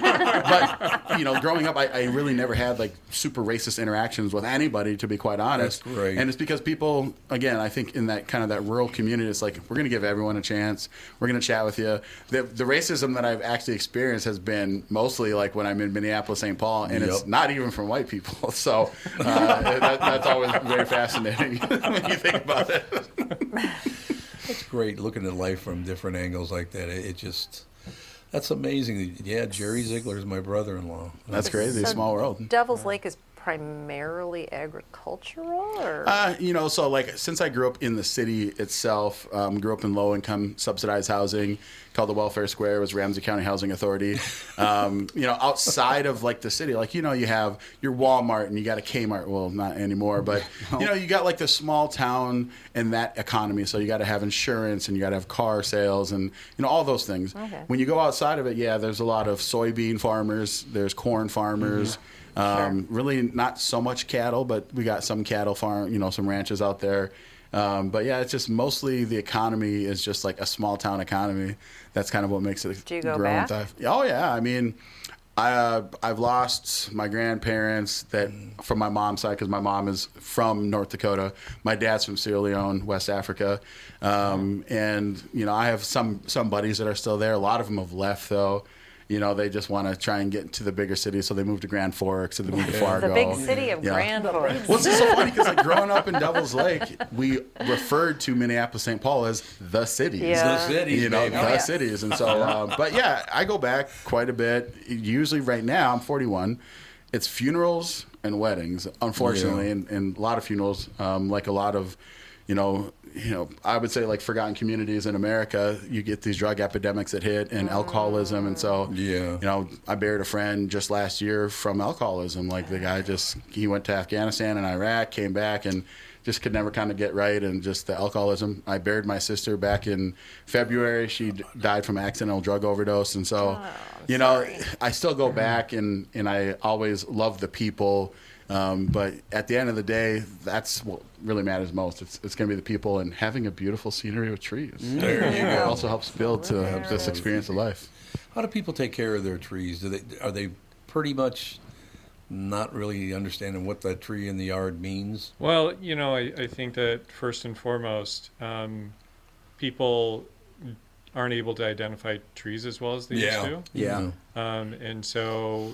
But, growing up, I really never had like super racist interactions with anybody, to be quite honest. That's great. And it's because people, again, I think in that kind of that rural community, it's like, we're going to give everyone a chance. We're going to chat with you. The racism that I've actually experienced has been mostly like when I'm in Minneapolis, St. Paul, and it's not even from white people. So that's always very fascinating when you think about it. It's great looking at life from different angles like that. That's amazing. Yeah, Jerry Ziegler is my brother-in-law. That's crazy. So Small world. Devil's Lake is primarily agricultural, or So like since I grew up in the city itself, grew up in low-income subsidized housing called the Welfare Square. It was Ramsey County Housing Authority. Outside of like the city, like, you have your Walmart and you got a Kmart. Well, not anymore, but you got like the small town and that economy. So you got to have insurance and you got to have car sales and, all those things. Okay. When you go outside of it, there's a lot of soybean farmers. There's corn farmers. Really not so much cattle, but we got some cattle farm, some ranches out there. But yeah, it's just mostly the economy is just like a small town economy. That's kind of what makes it. Do you go back? Oh yeah, I mean, I've lost my grandparents from my mom's side because my mom is from North Dakota. My dad's from Sierra Leone, West Africa, and I have some buddies that are still there. A lot of them have left though. They just want to try and get into the bigger cities, so they moved to Grand Forks, or they moved to Fargo. the big city of Grand Forks. Well, it's just so funny because like growing up in Devil's Lake, we referred to Minneapolis, St. Paul as the cities. Yeah. The cities, baby. The cities. And so, but yeah, I go back quite a bit. Usually right now, I'm 41. It's funerals and weddings, unfortunately, and a lot of funerals, like a lot of, I would say like forgotten communities in America, you get these drug epidemics that hit and alcoholism. And so, I buried a friend just last year from alcoholism. Like the guy he went to Afghanistan and Iraq, came back and just could never kind of get right. And just the alcoholism. I buried my sister back in February. She died from accidental drug overdose. And so, I still go back and I always love the people. But at the end of the day, that's what really matters most. It's going to be the people and having a beautiful scenery with trees. There you go. It also helps build to this experience of life. How do people take care of their trees? Are they pretty much not really understanding what that tree in the yard means? Well, I think that first and foremost, people aren't able to identify trees as well as they used to. Yeah. And so,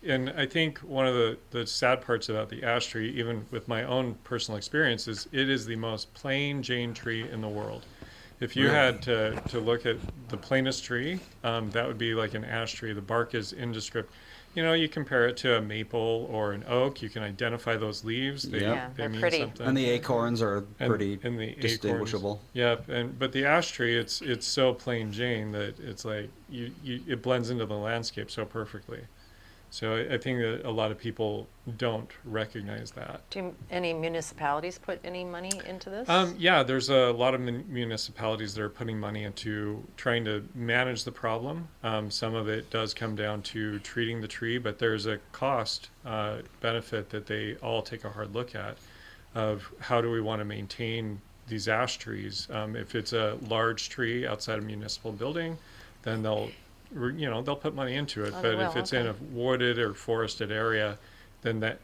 and I think one of the sad parts about the ash tree, even with my own personal experience, is it is the most plain Jane tree in the world. If you had to look at the plainest tree, that would be like an ash tree. The bark is indescript. You compare it to a maple or an oak, you can identify those leaves. They they're mean pretty. something. And the acorns are pretty and the distinguishable. Acorns, yep. But the ash tree, it's so plain Jane that it's like it blends into the landscape so perfectly. So I think that a lot of people don't recognize that. Do any municipalities put any money into this? Yeah, there's a lot of municipalities that are putting money into trying to manage the problem. Some of it does come down to treating the tree, but there's a cost benefit that they all take a hard look at of how do we want to maintain these ash trees. If it's a large tree outside a municipal building, then they'll put money into it. But if it's in a wooded or forested area, then that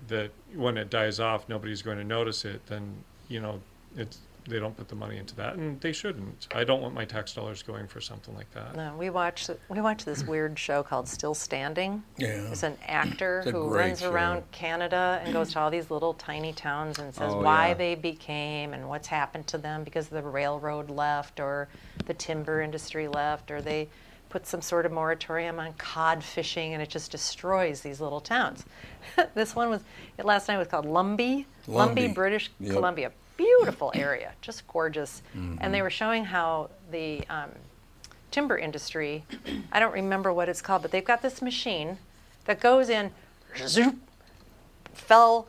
when it dies off, nobody's going to notice it. Then they don't put the money into that, and they shouldn't. I don't want my tax dollars going for something like that. No, we watch this weird show called Still Standing. Yeah. It's an actor It's a who great runs show. around Canada and goes to all these little tiny towns and says Oh, why yeah. they became and what's happened to them because the railroad left or the timber industry left or they put some sort of moratorium on cod fishing and it just destroys these little towns. This one last night was called Lumbee, British Yep. Columbia. Beautiful area, just gorgeous. And they were showing how the timber industry, I don't remember what it's called, but they've got this machine that goes in, zoop, fell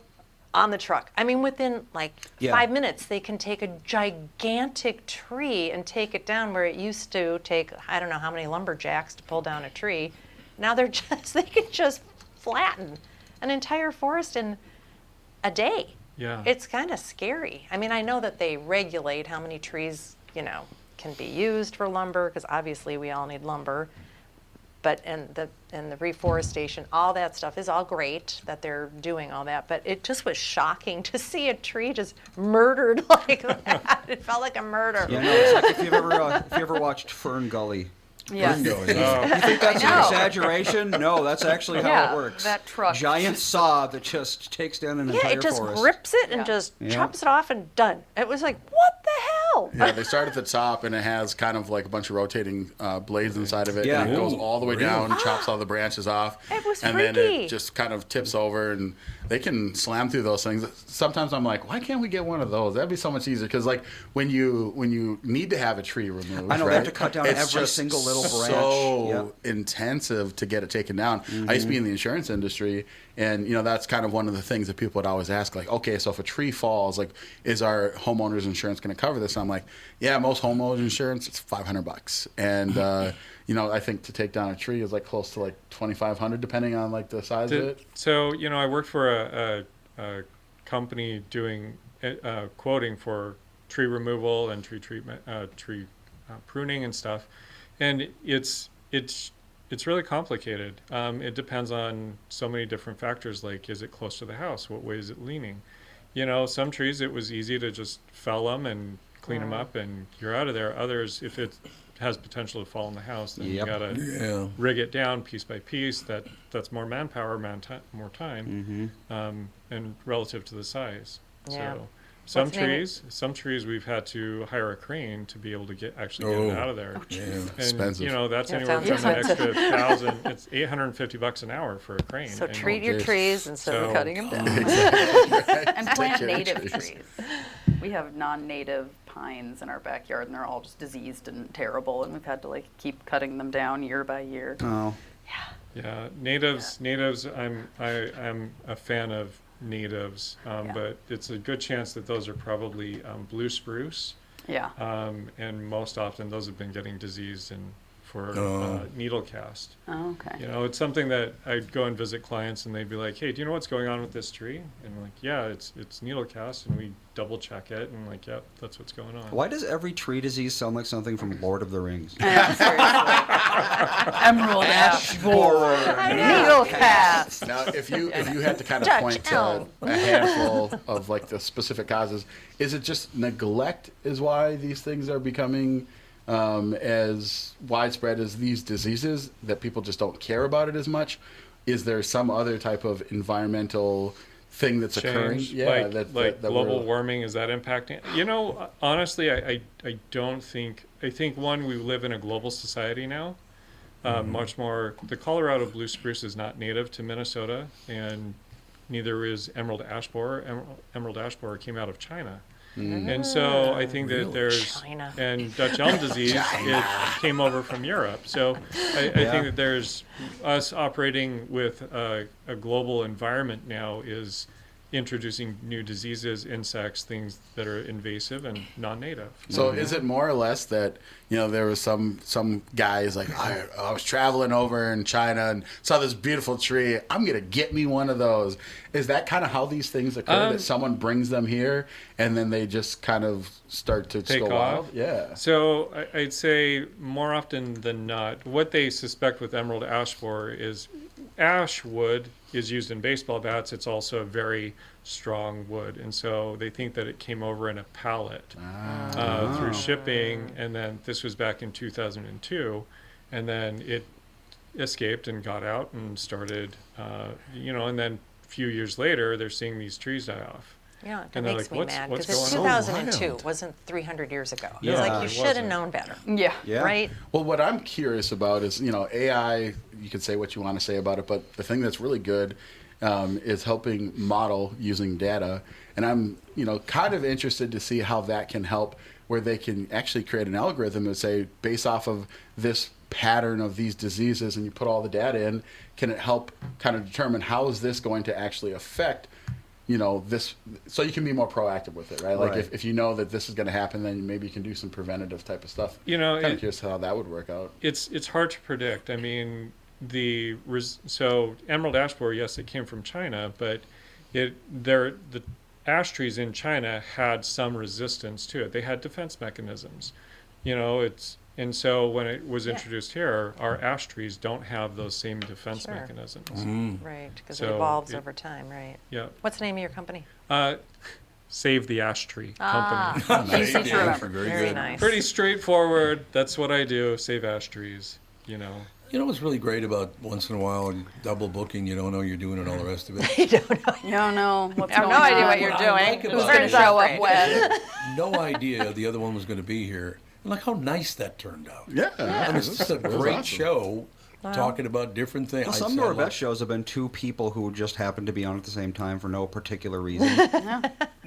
on the truck. I mean, within like 5 minutes, they can take a gigantic tree and take it down where it used to take, I don't know how many lumberjacks to pull down a tree. Now they can just flatten an entire forest in a day. Yeah. It's kind of scary. I mean, I know that they regulate how many trees, can be used for lumber, because obviously we all need lumber. But and the reforestation, all that stuff is all great that they're doing all that. But it just was shocking to see a tree just murdered like that. It felt like a murder. Yeah, no, it's like if you ever watched Fern Gully. Yes. You think that's an exaggeration? No, that's actually how it works. That truck. Giant saw that just takes down an entire it just forest. grips it and just chops it off and done. It was like, what the hell? Yeah, they start at the top, and it has kind of like a bunch of rotating blades inside of it. Yeah. And it goes all the way Really? down, chops all the branches off. It was and then freaky. it just kind of tips over, and they can slam through those things. Sometimes I'm like, why can't we get one of those? That'd be so much easier. Because like when you need to have a tree removed, I know, they right? have to cut down It's every just single little branch. So Yep. intensive to get it taken down. I used to be in the insurance industry, and that's kind of one of the things that people would always ask, like, okay, so if a tree falls, like, is our homeowners insurance going to cover this? And I'm like, yeah, most homeowners insurance, it's $500, and I think to take down a tree is like close to like $2,500 depending on like the size of it. So I worked for a company doing quoting for tree removal and tree treatment, tree pruning and stuff, and it's really complicated. It depends on so many different factors, like is it close to the house? What way is it leaning? Some trees it was easy to just fell them and clean them up and you're out of there. Others, if it has potential to fall in the house, then you gotta rig it down piece by piece. That's more manpower, more time, and relative to the size. Yeah. So What's the name some trees we've had to hire a crane to be able to get it out of there. And Expensive. that's Yeah, it anywhere sounds from an extra $1,000. It's $850 an hour for a crane. So And- treat your trees instead of So- cutting them down. And plant care of native trees. trees. We have non-native pines in our backyard, and they're all just diseased and terrible, and we've had to keep cutting them down year by year. Oh. Yeah, natives. I'm a fan of natives, but it's a good chance that those are probably blue spruce. Yeah. And most often those have been getting diseased for needle cast. Oh, okay. It's something that I'd go and visit clients and they'd be like, hey, do you know what's going on with this tree? And I'm like, yeah, it's needle cast, and we double check it and like, yep, that's what's going on. Why does every tree disease sound like something from Lord of the Rings? Yeah, seriously. Emerald ash borer, needle cast. Now, if you had to kind of Dutch point to elm. a handful of like the specific causes, is it just neglect is why these things are becoming as widespread as these diseases that people just don't care about it as much? Is there some other type of environmental thing that's occurring? Change, Yeah, like global warming, is that impacting? You know, honestly, I don't think. I think one, we live in a global society now. Much more. The Colorado blue spruce is not native to Minnesota, and neither is emerald ash borer. Emerald ash borer came out of China. And so I think that there's China. and Dutch elm disease it came over from Europe. So I think that there's us operating with a global environment now is introducing new diseases, insects, things that are invasive and non-native. So is it more or less that, you know, there was some guys like, I was traveling over in China and saw this beautiful tree. I'm going to get me one of those. Is that kind of how these things occur, that someone brings them here and then they just kind of start to Take go off? wild? Yeah. So I'd say more often than not, what they suspect with emerald ash borer is ash wood is used in baseball bats. It's also a very strong wood, and so they think that it came over in a pallet through shipping, and then this was back in 2002, and then it escaped and got out and started, and then a few years later, they're seeing these trees die off. Yeah, that And they're makes like, me mad what's because it's going on? 2002. It wasn't 300 years ago. Yeah, It's like it you should have wasn't. known better, Yeah. Yeah. right? Well, what I'm curious about is, AI, you can say what you want to say about it, but the thing that's really good is helping model using data. And I'm, kind of interested to see how that can help, where they can actually create an algorithm and say, based off of this pattern of these diseases, and you put all the data in, can it help kind of determine how is this going to actually affect this, so you can be more proactive with it, right? Like Right. if you know that this is going to happen, then maybe you can do some preventative type of stuff. Kind of curious how that would work out. It's hard to predict. I mean, so emerald ash borer, yes, it came from China, but the ash trees in China had some resistance to it. They had defense mechanisms, and so when it was introduced here, our ash trees don't have those same defense Sure. mechanisms. Right, because So it evolves it- over time, right? Yeah. What's the name of your company? Save the Ash Tree Company. Easy to remember. Very good. nice. Pretty straightforward. That's what I do. Save ash trees. You know what's really great about once in a while double booking? You don't know you're doing it, all the rest of it. You don't know what's I have going no idea on. what you're What I doing. like Who's about going it to show up when? No idea the other one was going to be here. And look how nice that turned out. Yeah. I mean, it's just a It was great awesome. show talking about different things. Well, I some said, of our look, best shows have been two people who just happened to be on at the same time for no particular reason.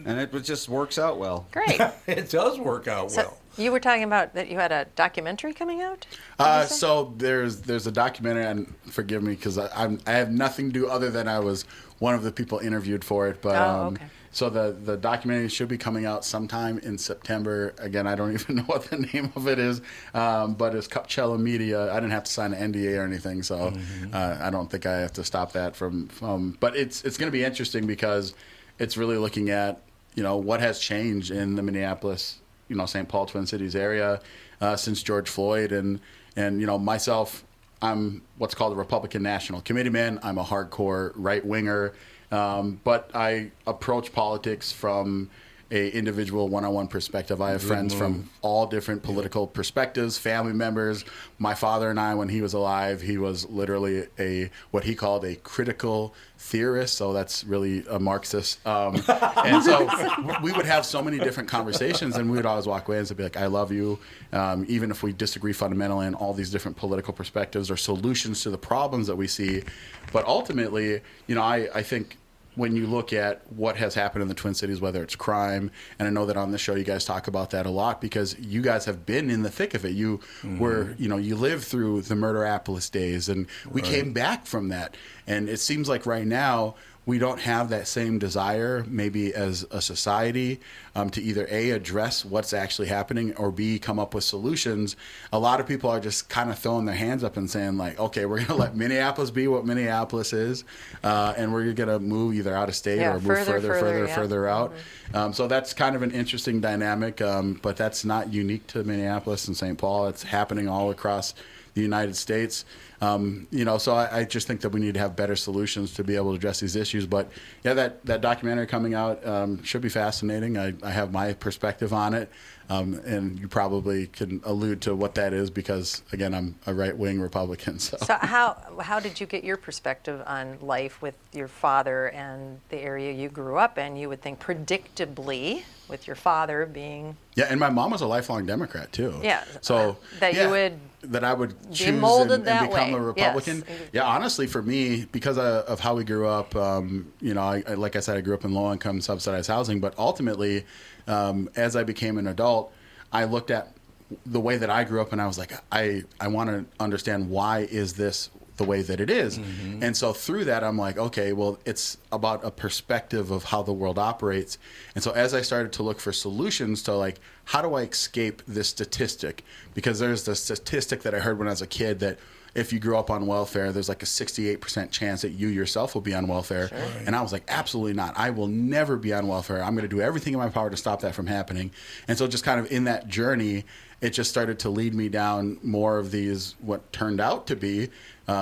And it just works out well. Great. It does work out So well. you were talking about that you had a documentary coming out? So there's a documentary, and forgive me because I have nothing to do other than I was one of the people interviewed for it. But okay. so the documentary should be coming out sometime in September. Again, I don't even know what the name of it is, but it's Coachella Media. I didn't have to sign an NDA or anything, so I don't think I have to stop that from. But it's going to be interesting because it's really looking at what has changed in the Minneapolis, St. Paul, Twin Cities area since George Floyd, and myself, I'm what's called a Republican National Committeeman. I'm a hardcore right winger, but I approach politics from a individual one-on-one perspective. I have friends from all different political perspectives, family members. My father and I, when he was alive, he was literally what he called a critical theorist. So that's really a Marxist. And so we would have so many different conversations, and we would always walk away and be like, I love you. Even if we disagree fundamentally in all these different political perspectives or solutions to the problems that we see. But ultimately, I think when you look at what has happened in the Twin Cities, whether it's crime, and I know that on the show you guys talk about that a lot because you guys have been in the thick of it. You were, you lived through the Murderapolis days, and we came back from that. And it seems like right now we don't have that same desire, maybe as a society, to either A, address what's actually happening, or B, come up with solutions. A lot of people are just kind of throwing their hands up and saying, like, okay, we're going to let Minneapolis be what Minneapolis is, and we're going to move either out of state or move further out. So that's kind of an interesting dynamic, but that's not unique to Minneapolis and St. Paul. It's happening all across the United States. So I just think that we need to have better solutions to be able to address these issues. But yeah, that documentary coming out should be fascinating. I have my perspective on it. And you probably can allude to what that is because, again, I'm a right-wing Republican. So how did you get your perspective on life with your father and the area you grew up in? You would think predictably, with your father being... Yeah, and my mom was a lifelong Democrat, too. Yeah, so that I would choose molded and become way. a Republican. Yes. Yeah, honestly, for me, because of how we grew up, like I said, I grew up in low-income subsidized housing, but ultimately, as I became an adult, I looked at the way that I grew up and I was like, I want to understand why is this the way that it is. Mm-hmm. And so through that, I'm like, okay, well, it's about a perspective of how the world operates. And so as I started to look for solutions to like, how do I escape this statistic? Because there's the statistic that I heard when I was a kid that if you grew up on welfare, there's like a 68% chance that you yourself will be on welfare. Sure. And I was like, absolutely not. I will never be on welfare. I'm going to do everything in my power to stop that from happening. And so just kind of in that journey, it just started to lead me down more of these, what turned out to be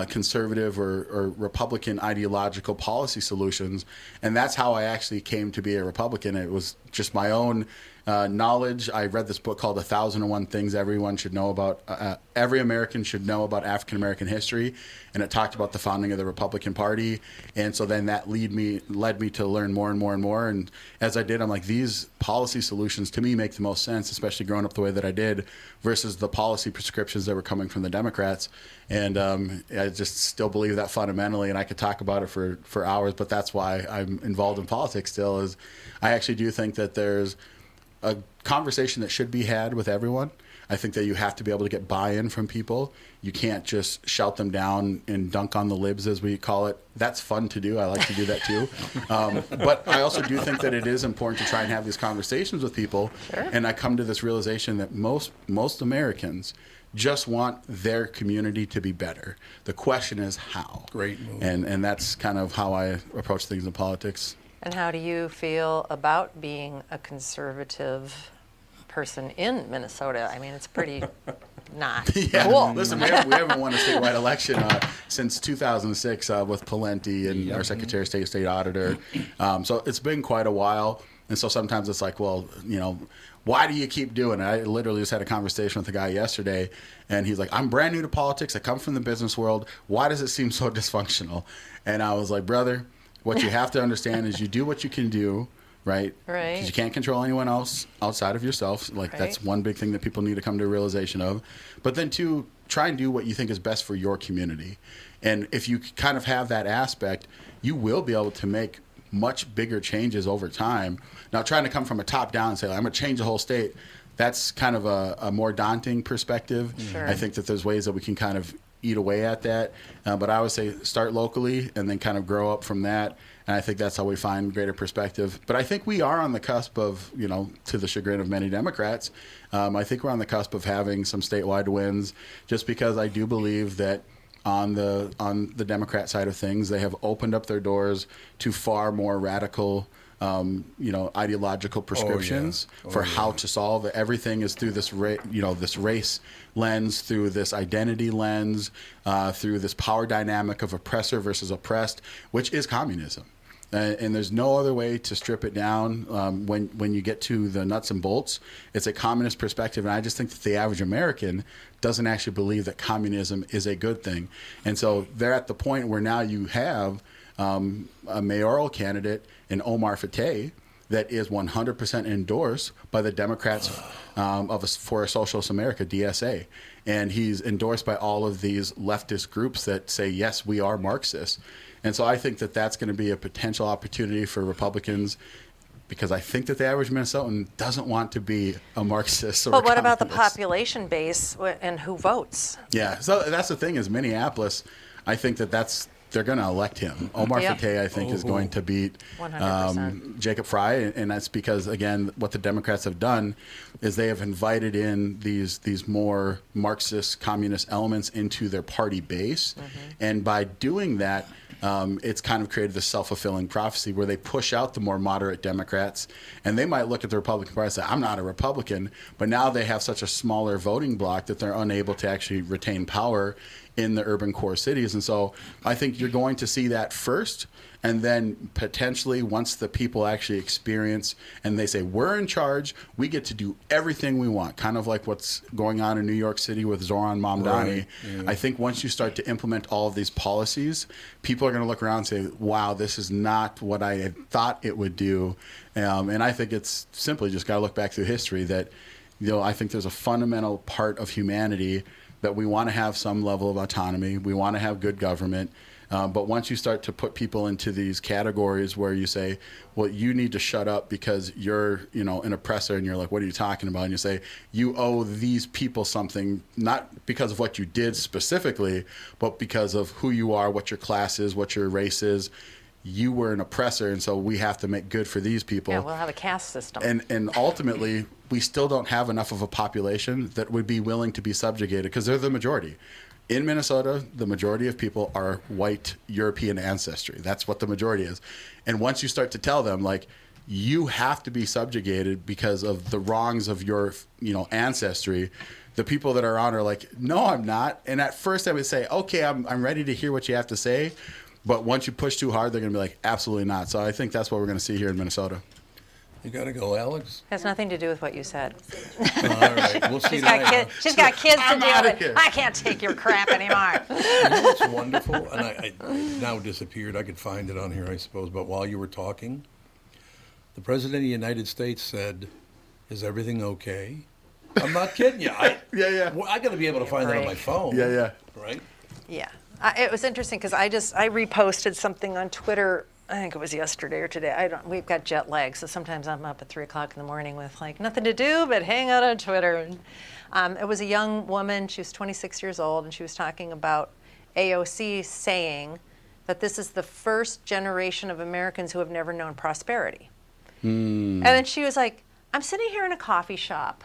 conservative or Republican ideological policy solutions. And that's how I actually came to be a Republican. It was just my own knowledge. I read this book called 1,001 Things Everyone Should Know About, Every American Should Know About African American History. And it talked about the founding of the Republican Party. And so then that led me to learn more and more and more. And as I did, I'm like, these policy solutions to me make the most sense, especially growing up the way that I did versus the policy prescriptions that were coming from the Democrats. And I just still believe that fundamentally, and I could talk about it for hours, but that's why I'm involved in politics still, is I actually do think that there's a conversation that should be had with everyone. I think that you have to be able to get buy-in from people. You can't just shout them down and dunk on the libs, as we call it. That's fun to do. I like to do that too. But I also do think that it is important to try and have these conversations with people. Sure. And I come to this realization that most Americans just want their community to be better. The question is how. Great move. And that's kind of how I approach things in politics. And how do you feel about being a conservative person in Minnesota? I mean, it's pretty not cool. Listen, we haven't won a statewide election since 2006 with Palenti and our Secretary of State Auditor. So it's been quite a while. And so sometimes it's like, well, why do you keep doing it? I literally just had a conversation with a guy yesterday, and he's like, I'm brand new to politics. I come from the business world. Why does it seem so dysfunctional? And I was like, brother, what you have to understand is you do what you can do, right? Right. Because you can't control anyone else outside of yourself. Like, that's one big thing that people need to come to a realization of. But then, two, try and do what you think is best for your community. And if you kind of have that aspect, you will be able to make much bigger changes over time. Now, trying to come from a top down and say, I'm going to change the whole state, that's kind of a more daunting perspective. Sure. I think that there's ways that we can kind of eat away at that. But I would say start locally and then kind of grow up from that. And I think that's how we find greater perspective. But I think we are on the cusp of, to the chagrin of many Democrats, I think we're on the cusp of having some statewide wins, just because I do believe that on the Democrat side of things, they have opened up their doors to far more radical ideological prescriptions for how to solve it. Everything is through this race lens, through this identity lens, through this power dynamic of oppressor versus oppressed, which is communism. And there's no other way to strip it down. When you get to the nuts and bolts, it's a communist perspective. And I just think that the average American doesn't actually believe that communism is a good thing. And so they're at the point where now you have a mayoral candidate in Omar Fateh that is 100% endorsed by the Democrats for a Socialist America, DSA. And he's endorsed by all of these leftist groups that say, yes, we are Marxists. And so I think that that's going to be a potential opportunity for Republicans, because I think that the average Minnesotan doesn't want to be a Marxist or But what a about the communist. population base and who votes? Yeah, so that's the thing is Minneapolis, I think that they're going to elect him. Omar Fateh, I think, is going to beat 100%. Jacob Fry, and that's because, again, what the Democrats have done is they have invited in these more Marxist, communist elements into their party base, and by doing that, it's kind of created this self-fulfilling prophecy where they push out the more moderate Democrats, and they might look at the Republican Party and say, I'm not a Republican, but now they have such a smaller voting bloc that they're unable to actually retain power in the urban core cities. And so I think you're going to see that first, and then potentially once the people actually experience and they say, we're in charge, we get to do everything we want, kind of like what's going on in New York City with Zoran Mamdani. Right, yeah. I think once you start to implement all of these policies, people are going to look around and say, wow, this is not what I had thought it would do. And I think it's simply just got to look back through history that, I think there's a fundamental part of humanity that we want to have some level of autonomy. We want to have good government. But once you start to put people into these categories where you say, well, you need to shut up because you're, an oppressor, and you're like, what are you talking about? And you say, you owe these people something, not because of what you did specifically, but because of who you are, what your class is, what your race is. You were an oppressor, and so we have to make good for these people. Yeah, we'll have a caste system. And ultimately, we still don't have enough of a population that would be willing to be subjugated because they're the majority. In Minnesota, the majority of people are white European ancestry. That's what the majority is. And once you start to tell them, like, you have to be subjugated because of the wrongs of your, ancestry, the people that are on are like, no, I'm not. And at first I would say, okay, I'm ready to hear what you have to say. But once you push too hard, they're going to be like, absolutely not. So I think that's what we're going to see here in Minnesota. You got to go, Alex. Has nothing to do with what you said. All right, we'll see tonight. She's got kids to I'm deal outta with. here. I can't take your crap anymore. You know what's wonderful? And I now disappeared. I could find it on here, I suppose. But while you were talking, the President of the United States said, is everything okay? I'm not kidding you. Yeah. Well, I got to be able to find that on my phone. Yeah. Right? Yeah. It was interesting because I reposted something on Twitter. I think it was yesterday or today. We've got jet lag, so sometimes I'm up at 3 o'clock in the morning with like nothing to do but hang out on Twitter. And, it was a young woman. She was 26 years old, and she was talking about AOC saying that this is the first generation of Americans who have never known prosperity. And then she was like, I'm sitting here in a coffee shop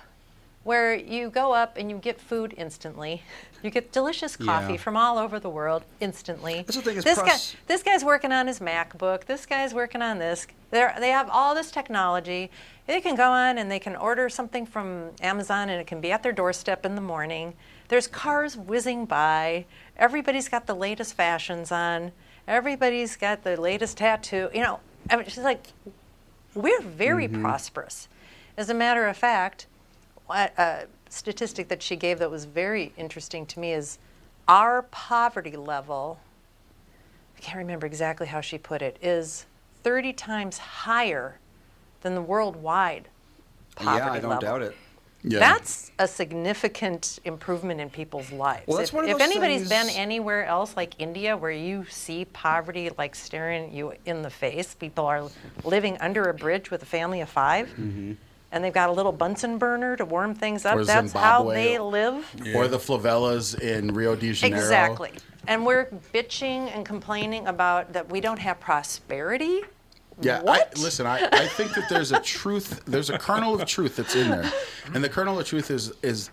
where you go up and you get food instantly. You get delicious coffee from all over the world instantly. That's the thing is this guy's working on his MacBook. This guy's working on this. They have all this technology. They can go on and they can order something from Amazon and it can be at their doorstep in the morning. There's cars whizzing by. Everybody's got the latest fashions on. Everybody's got the latest tattoo. She's like, we're very prosperous. As a matter of fact, a statistic that she gave that was very interesting to me is our poverty level, I can't remember exactly how she put it, is 30 times higher than the worldwide poverty level. Yeah, I don't doubt it. Yeah. That's a significant improvement in people's lives. Well, that's one of if those anybody's things- been anywhere else like India where you see poverty like staring you in the face, people are living under a bridge with a family of 5. Mm-hmm. And they've got a little Bunsen burner to warm things up. Or That's how Zimbabwe. they live. Or the favelas in Rio de Janeiro. Exactly. And we're bitching and complaining about that we don't have prosperity. Yeah, What? I think that there's a truth, there's a kernel of truth that's in there. And the kernel of truth is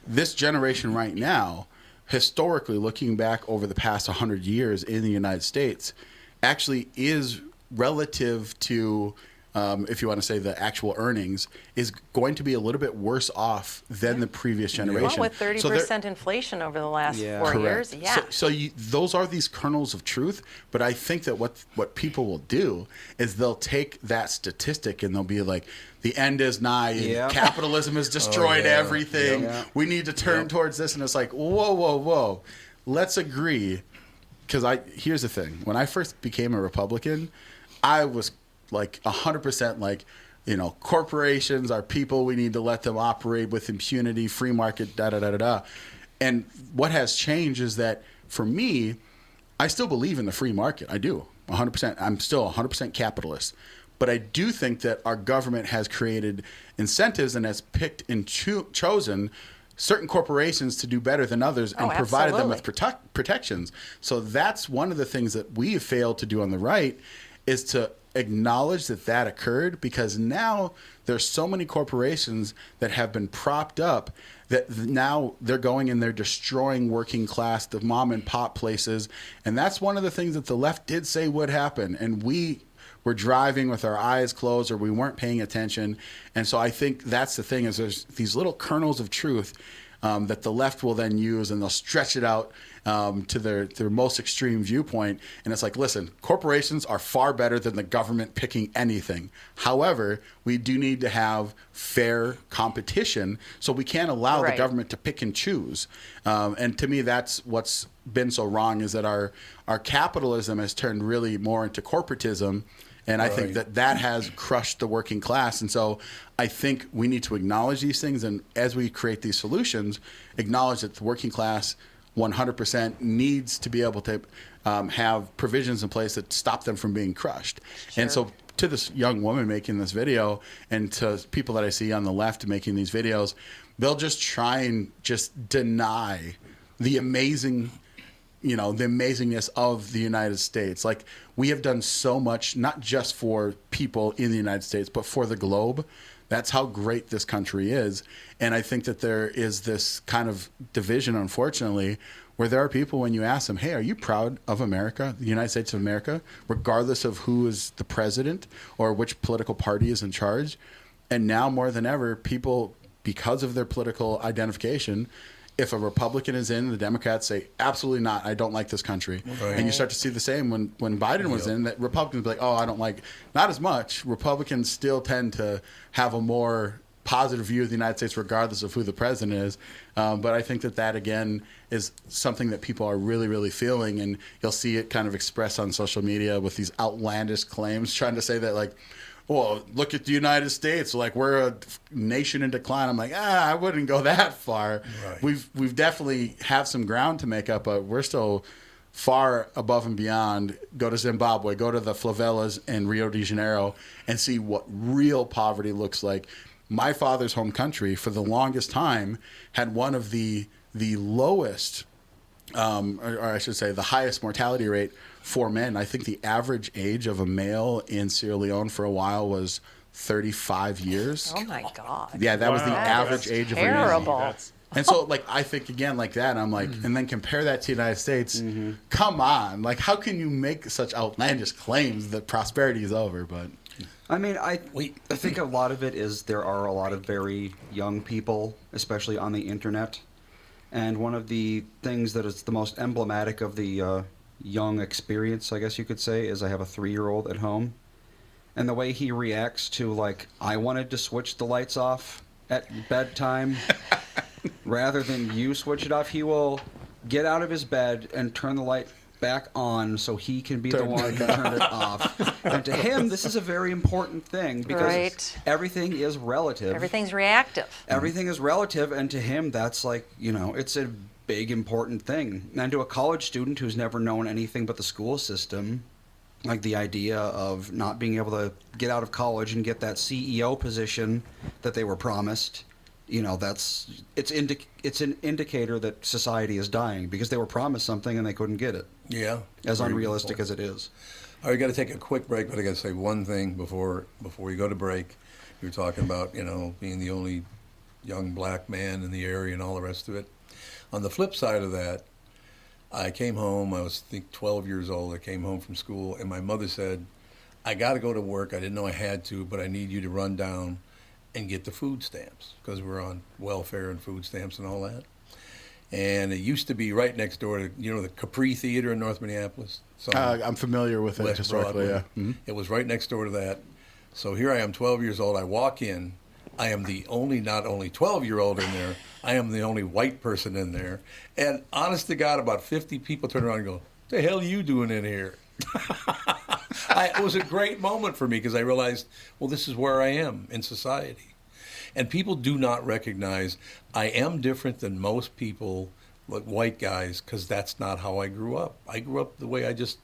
this generation right now, historically looking back over the past 100 years in the United States, actually is relative to, if you want to say the actual earnings, is going to be a little bit worse off than the previous generation. Well, with 30% inflation over the last 4 years, yeah. So those are these kernels of truth, but I think that what people will do is they'll take that statistic and they'll be like, the end is nigh, Yeah. capitalism has destroyed everything, Yeah. we need to turn towards this, and it's like, whoa, let's agree, because here's the thing, when I first became a Republican, I was like 100% like, corporations are people, we need to let them operate with impunity, free market, da-da-da-da-da. And what has changed is that for me, I still believe in the free market. I do, 100%. I'm still 100% capitalist. But I do think that our government has created incentives and has picked and chosen certain corporations to do better than others and provided them with protections. So that's one of the things that we have failed to do on the right, is to acknowledge that that occurred, because now there's so many corporations that have been propped up that now they're going and they're destroying working class, the mom and pop places. And that's one of the things that the left did say would happen. And we were driving with our eyes closed, or we weren't paying attention. And so I think that's the thing, is there's these little kernels of truth that the left will then use, and they'll stretch it out to their most extreme viewpoint. And it's like, listen, corporations are far better than the government picking anything. However, we do need to have fair competition, so we can't allow the government to pick and choose. And to me, that's what's been so wrong, is that our capitalism has turned really more into corporatism. And I think that has crushed the working class. And so I think we need to acknowledge these things. And as we create these solutions, acknowledge that the working class 100% needs to be able to have provisions in place that stop them from being crushed. Sure. And so to this young woman making this video, and to people that I see on the left making these videos, they'll just try and just deny the amazing, the amazingness of the United States. Like, we have done so much, not just for people in the United States, but for the globe. That's how great this country is. And I think that there is this kind of division, unfortunately, where there are people, when you ask them, hey, are you proud of America, the United States of America, regardless of who is the president or which political party is in charge? And now more than ever, people, because of their political identification, if a Republican is in, the Democrats say, absolutely not, I don't like this country. Right. And you start to see the same when Biden was in, that Republicans be like, oh, I don't like, not as much. Republicans still tend to have a more positive view of the United States regardless of who the president is. But I think that again, is something that people are really, really feeling. And you'll see it kind of expressed on social media with these outlandish claims, trying to say that, like, well, look at the United States, like, we're a nation in decline. I'm like, I wouldn't go that far. Right. We've definitely have some ground to make up, but we're still far above and beyond. Go to Zimbabwe, go to the favelas in Rio de Janeiro, and see what real poverty looks like. My father's home country, for the longest time, had one of the lowest, or I should say, the highest mortality rate for men. I think the average age of a male in Sierra Leone for a while was 35 years. Oh my God. Yeah, that was the average age of a male. Terrible. And so, like, I think again like that, I'm like, and then compare that to the United States. Come on, like, how can you make such outlandish claims that prosperity is over? But I mean, I think a lot of it is there are a lot of very young people, especially on the internet. And one of the things that is the most emblematic of the young experience, I guess you could say, is I have a 3-year-old at home. And the way he reacts to, like, I wanted to switch the lights off at bedtime rather than you switch it off, he will get out of his bed and turn the light back on so he can be the one who turned it off. And to him, this is a very important thing, because everything is relative. Everything's reactive. Everything is relative, and to him, that's like, it's a big, important thing. And to a college student who's never known anything but the school system, like, the idea of not being able to get out of college and get that CEO position that they were promised, it's an indicator that society is dying, because they were promised something and they couldn't get it. Yeah. As unrealistic as it is. All right, got to take a quick break, but I got to say one thing before we go to break. You were talking about, being the only young black man in the area and all the rest of it. On the flip side of that, I came home, I was, I think, 12 years old. I came home from school, and my mother said, I got to go to work. I didn't know I had to, but I need you to run down and get the food stamps, because we're on welfare and food stamps and all that. And it used to be right next door to, the Capri Theater in North Minneapolis. I'm familiar with it historically, yeah. Mm-hmm. It was right next door to that. So here I am, 12 years old. I walk in. I am the only, not only 12-year-old in there, I am the only white person in there. And honest to God, about 50 people turn around and go, what the hell are you doing in here? It was a great moment for me, because I realized, well, this is where I am in society. And people do not recognize I am different than most people, like white guys, because that's not how I grew up. I grew up the way I just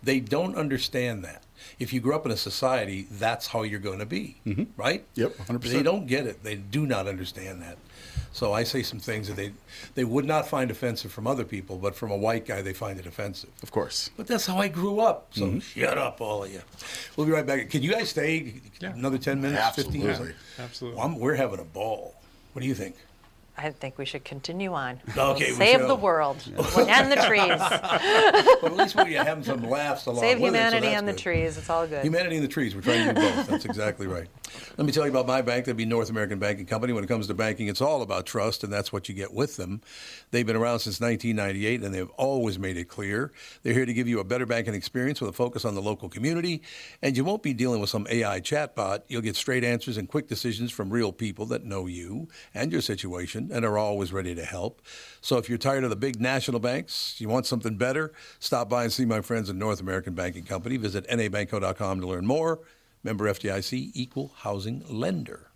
They don't understand that. If you grew up in a society, that's how you're going to be, right? Yep, 100%. They don't get it. They do not understand that. So I say some things that they would not find offensive from other people, but from a white guy, they find it offensive. Of course. But that's how I grew up. So shut up, all of you. We'll be right back. Can you guys stay another 10 minutes, 15 minutes? Absolutely. Well, we're having a ball. What do you think? I think we should continue on. Okay, we Save shall. the world and the trees. Well, at least we're having some laughs along Save with humanity it, so and the that's good. trees. It's all good. Humanity and the trees. We're trying to do both. That's exactly right. Let me tell you about my bank. That'd be North American Banking Company. When it comes to banking, it's all about trust, and that's what you get with them. They've been around since 1998, and they've always made it clear. They're here to give you a better banking experience with a focus on the local community, and you won't be dealing with some AI chatbot. You'll get straight answers and quick decisions from real people that know you and your situation and are always ready to help. So if you're tired of the big national banks, you want something better, stop by and see my friends at North American Banking Company. Visit nabanco.com to learn more. Member FDIC, equal housing lender.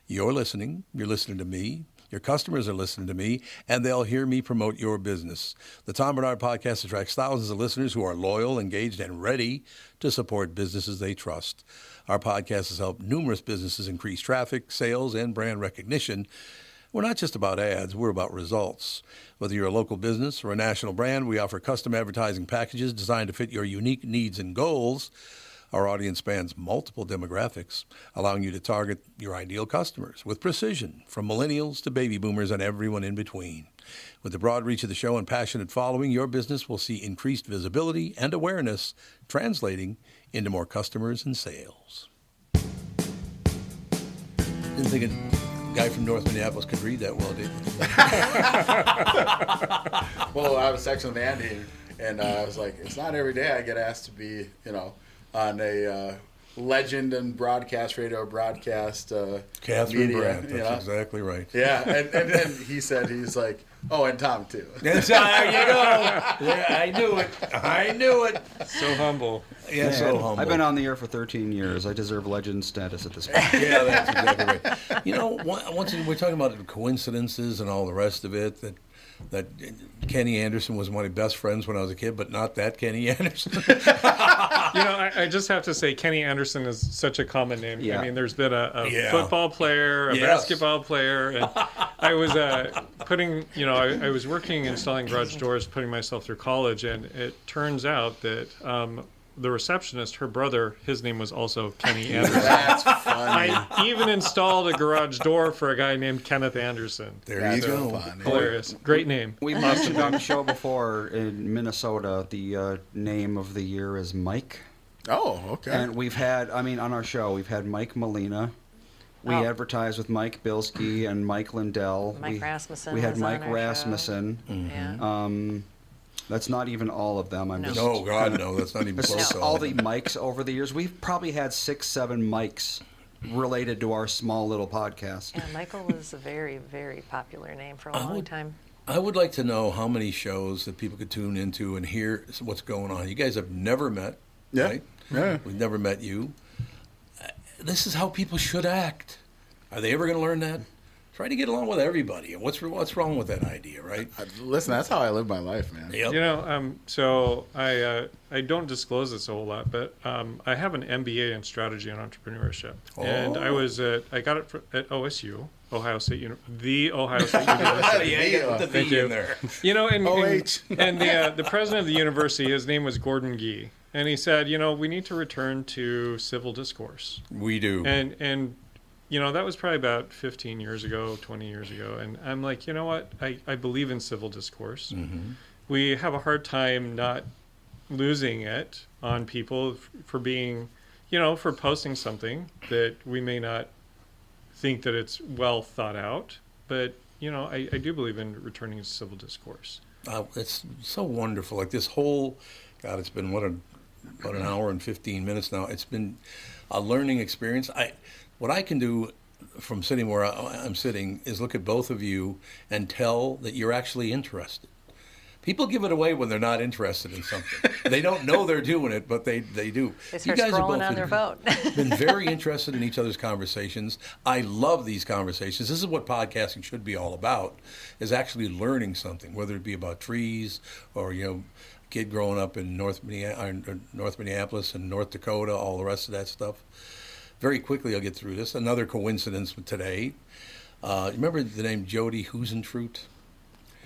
You're listening to me. Your customers are listening to me, and they'll hear me promote your business. The Tom Bernard Podcast attracts thousands of listeners who are loyal, engaged, and ready to support businesses they trust. Our podcast has helped numerous businesses increase traffic, sales, and brand recognition. We're not just about ads, we're about results. Whether you're a local business or a national brand, we offer custom advertising packages designed to fit your unique needs and goals. Our audience spans multiple demographics, allowing you to target your ideal customers with precision, from millennials to baby boomers and everyone in between. With the broad reach of the show and passionate following, your business will see increased visibility and awareness, translating into more customers and sales. Didn't think a guy from North Minneapolis could read that well, did you? Well, I was texting with Andy, and I was like, it's not every day I get asked to be, on a legend and broadcast Catherine media, Brandt, that's exactly right. Yeah, and then he's like, oh, and Tom too. There you go. Yeah, I knew it. So humble. Yeah, so humble. I've been on the air for 13 years. I deserve legend status at this point. Yeah, that's exactly right. Once we're talking about coincidences and all the rest of it, that Kenny Anderson was my best friends when I was a kid, but not that Kenny Anderson. I just have to say Kenny Anderson is such a common name. Yeah. I mean, there's been a football player, a basketball player, and I was I was working installing garage doors, putting myself through college, and it turns out that the receptionist, her brother, his name was also Kenny Anderson. That's funny. I even installed a garage door for a guy named Kenneth Anderson. There you go. Hilarious. Great name. We mentioned on the show before in Minnesota, the name of the year is Mike. Oh, okay. And we've had, on our show, we've had Mike Molina. We advertised with Mike Bilski and Mike Lindell. Mike Rasmussen We had was on Mike our Rasmussen. Yeah. That's not even all of them. No, God, no, that's not even That's close. just all the mics over the years. We've probably had 6, 7 mics related to our small little podcast. Yeah, Michael was a very, very popular name for a long time. I would like to know how many shows that people could tune into and hear what's going on. You guys have never met, right? Yeah. We've never met you. This is how people should act. Are they ever going to learn that? Try to get along with everybody. And what's wrong with that idea, right? Listen, that's how I live my life, man. Yep. So I don't disclose this a whole lot, but I have an MBA in strategy and entrepreneurship, and I got it at OSU, Ohio State the Ohio State University. Yeah, you got the Thank V you. in there. And the president of the university, his name was Gordon Gee, and he said, we need to return to civil discourse. We do. And that was probably about 15 years ago, 20 years ago. And I'm like, you know what? I believe in civil discourse. Mm-hmm. We have a hard time not losing it on people for being, for posting something that we may not think that it's well thought out. But, I do believe in returning to civil discourse. It's so wonderful. Like this whole, God, it's been about an hour and 15 minutes now. It's been a learning experience. What I can do from sitting where I'm sitting is look at both of you and tell that you're actually interested. People give it away when they're not interested in something. They don't know they're doing it, but they do. They start scrolling on their phone. Been very interested in each other's conversations. I love these conversations. This is what podcasting should be all about, is actually learning something, whether it be about trees or, kid growing up in North Minneapolis and North Dakota, all the rest of that stuff. Very quickly, I'll get through this. Another coincidence today. Remember the name Jody Husenfruit?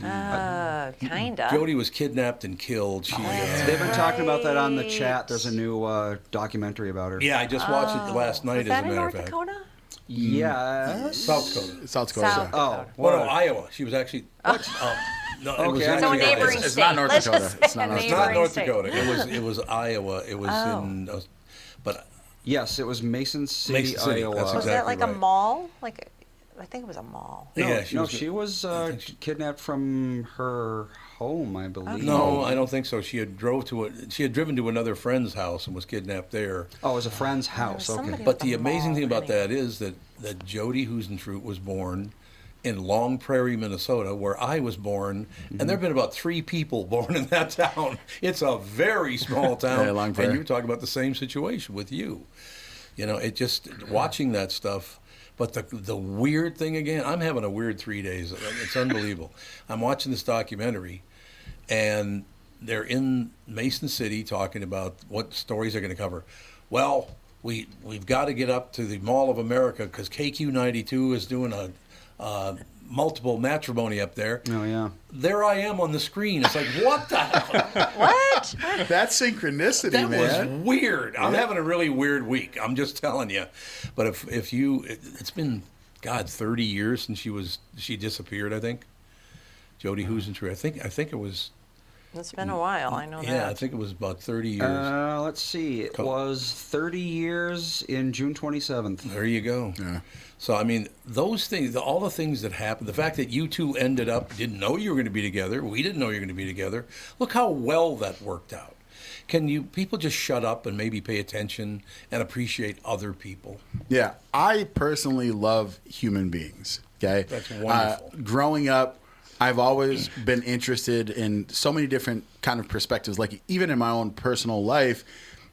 Kinda. Jody was kidnapped and killed. They've been talking about that on the chat. There's a new documentary about her. Yeah, I just watched it last night, Was as that a in matter North of fact. Dakota? Yes. South Dakota. South Dakota. South Oh, Well, no, Iowa. She was actually. No, it was Okay. So a actually neighboring Iowa. It's state. not North Let's Dakota. just say It's not a North It's not neighboring North state. Dakota. It was Iowa. It was in. But Yes, it was Mason City, Mason City, Iowa. that's Was exactly that like right. a mall? Like, I think it was a mall. No, yeah, she was kidnapped from her home, I believe. No, I don't think so. She had driven to another friend's house and was kidnapped there. Oh, it was a friend's house. was Okay. somebody- But the the amazing mall, thing about anyway. that is that Jody Husenfruit was born in Long Prairie, Minnesota, where I was born, and there have been about 3 people born in that town. It's a very small town, Yeah, Long Prairie. and you're talking about the same situation with you. You know, it just watching that stuff. But the weird thing again, I'm having a weird 3 days. It's unbelievable. I'm watching this documentary, and they're in Mason City talking about what stories they're going to cover. Well, we've got to get up to the Mall of America because KQ92 is doing a multiple matrimony up there. Oh, yeah. There I am on the screen. It's like, what the hell? What? That's synchronicity, That man. was weird. I'm having a really weird week. I'm just telling you. But if you, it's been, God, 30 years since she disappeared. I think. Jody Husentrue. I think it was. It's been a while. I know that. Yeah, I think it was about 30 years. Let's see. It was 30 years in June 27th. There you go. Yeah. So I mean, those things, all the things that happened, the fact that you two ended up, didn't know you were going to be together. We didn't know you were going to be together. Look how well that worked out. Can you people just shut up and maybe pay attention and appreciate other people? Yeah, I personally love human beings. Okay, That's wonderful. Growing up, I've always been interested in so many different kind of perspectives. Like even in my own personal life,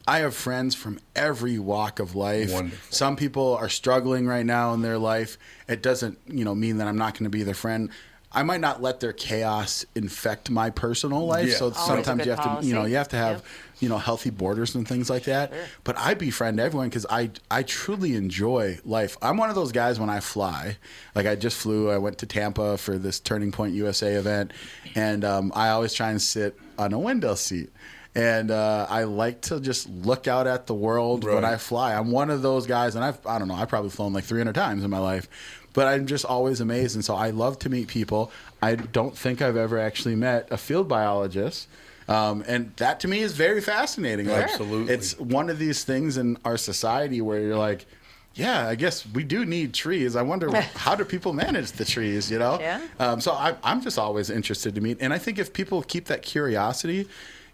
I have friends from every walk of life. Wonderful. Some people are struggling right now in their life. It doesn't, mean that I'm not going to be their friend. I might not let their chaos infect my personal life. Yeah. So Always a sometimes good you have policy. to, you have to have, Yep. healthy borders and things like that. Sure. But I befriend everyone because I truly enjoy life. I'm one of those guys when I fly. Like I just flew. I went to Tampa for this Turning Point USA event, and I always try and sit on a window seat. And I like to just look out at the world when Right. I fly. I'm one of those guys, and I've probably flown like 300 times in my life. But I'm just always amazed, and so I love to meet people. I don't think I've ever actually met a field biologist. And that to me is very fascinating. Like, Absolutely. It's one of these things in our society where you're like, yeah, I guess we do need trees. I wonder how do people manage the trees, Yeah. So I'm just always interested to meet. And I think if people keep that curiosity,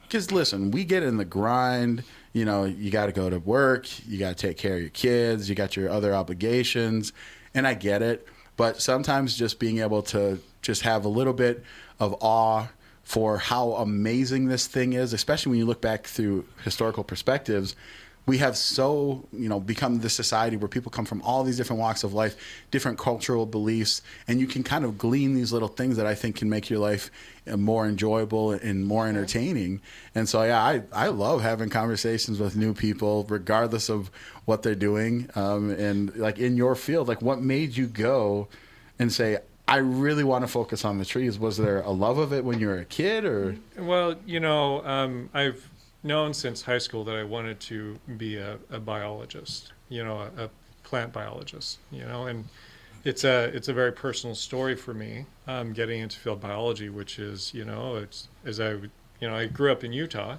because listen, we get in the grind. You got to go to work. You got to take care of your kids. You got your other obligations. And I get it. But sometimes just being able to just have a little bit of awe for how amazing this thing is, especially when you look back through historical perspectives, we have so, become this society where people come from all these different walks of life, different cultural beliefs, and you can kind of glean these little things that I think can make your life more enjoyable and more entertaining. And so, yeah, I love having conversations with new people, regardless of what they're doing. And like in your field, like what made you go and say, I really want to focus on the trees? Was there a love of it when you were a kid, or? Well, I've known since high school that I wanted to be a biologist, a plant biologist, and it's a very personal story for me, getting into field biology, which is, it's as I grew up in Utah,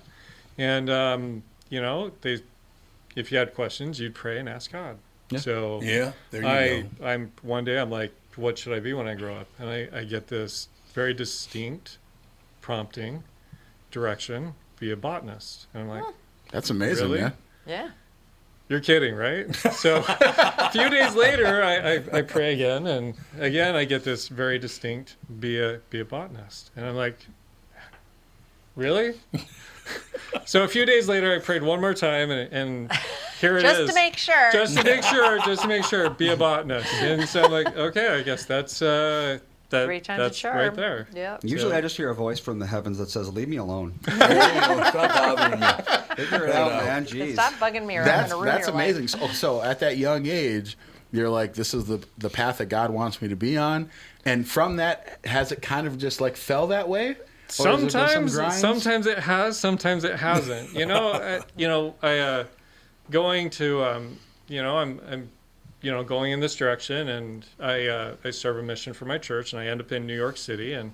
and if you had questions, you'd pray and ask God. Yeah. So Yeah, there you go. One day I'm like, what should I be when I grow up? And I get this very distinct prompting direction, be a botanist. And I'm like, That's amazing, really? man. Yeah. You're kidding, right? So a few days later, I pray again, and again I get this very distinct, be a botanist. And I'm like, really? So a few days later, I prayed one more time, and here it is. Just to make sure. Just to make sure, be a botanist. And so I'm like, okay, I guess that's 3 times that's a charm. right there. Yep. Usually I just hear a voice from the heavens that says, leave me alone. Stop bothering me. Figure it out, man. Jeez. Stop bugging me or I'm That's going to ruin your amazing. life. So at that young age, you're like, this is the path that God wants me to be on. And from that, has it kind of just like fell that way? Or has there been some grinds? Sometimes it has, sometimes it hasn't. I going to, I'm going in this direction, and I serve a mission for my church, and I end up in New York City. And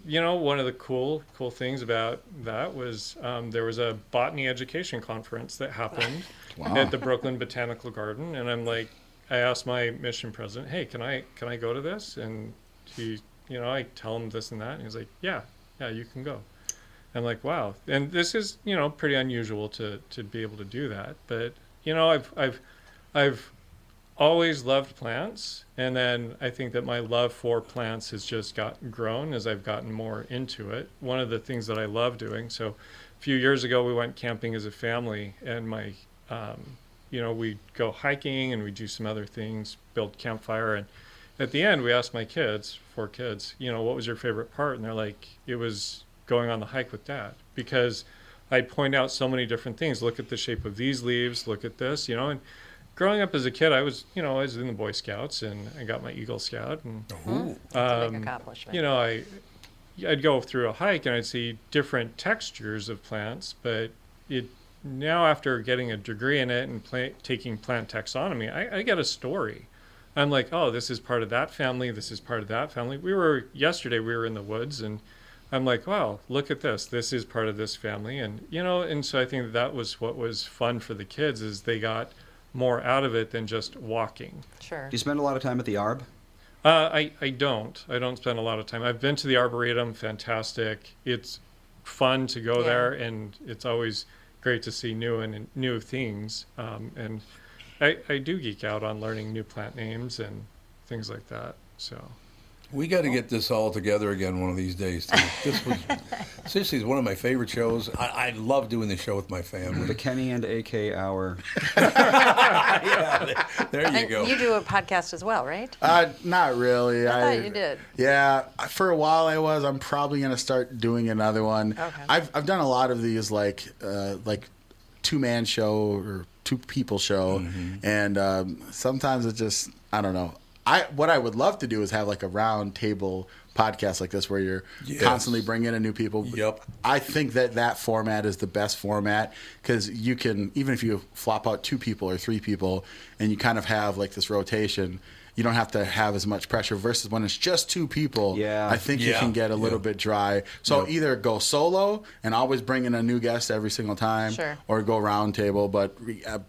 one of the cool things about that was there was a botany education conference that happened at the Brooklyn Botanical Garden, and I asked my mission president, hey, can I go to this? And he, I tell him this and that, and he's like, yeah, you can go. I'm like, wow. And this is, pretty unusual to be able to do that. But, I've always loved plants. And then I think that my love for plants has just grown as I've gotten more into it. One of the things that I love doing. So a few years ago, we went camping as a family, and we go hiking and we do some other things, build campfire. And at the end, we asked my kids, 4 kids, what was your favorite part? And they're like, it was going on the hike with Dad, because I'd point out so many different things. Look at the shape of these leaves, look at this, and growing up as a kid, I was in the Boy Scouts, and I got my Eagle Scout. And, That's a big accomplishment. I'd go through a hike and I'd see different textures of plants, but now after getting a degree in it and taking plant taxonomy, I get a story. I'm like, oh, this is part of that family. This is part of that family. Yesterday we were in the woods, and I'm like, wow, look at this. This is part of this family. And, and so I think that was what was fun for the kids, is they got more out of it than just walking. Sure. Do you spend a lot of time at the Arb? I don't. I don't spend a lot of time. I've been to the Arboretum. Fantastic. It's fun to go there, and it's always great to see new things. And I do geek out on learning new plant names and things like that. So we got to get this all together again one of these days, too. This was seriously is one of my favorite shows. I love doing the show with my family. The Kenny and AK Hour. There you go. You do a podcast as well, right? Not really. I thought you did. Yeah, for a while I was. I'm probably gonna start doing another one. Okay. I've done a lot of these like 2-man show or 2-people show, and sometimes it just, I don't know. What I would love to do is have like a round table podcast like this, where you're constantly bringing in new people. Yep. I think that format is the best format, because you can, even if you flop out 2 people or 3 people and you kind of have like this rotation, you don't have to have as much pressure, versus when it's just 2 people. Yeah. I think you can get a little bit dry. So either go solo and always bring in a new guest every single time, or go round table. But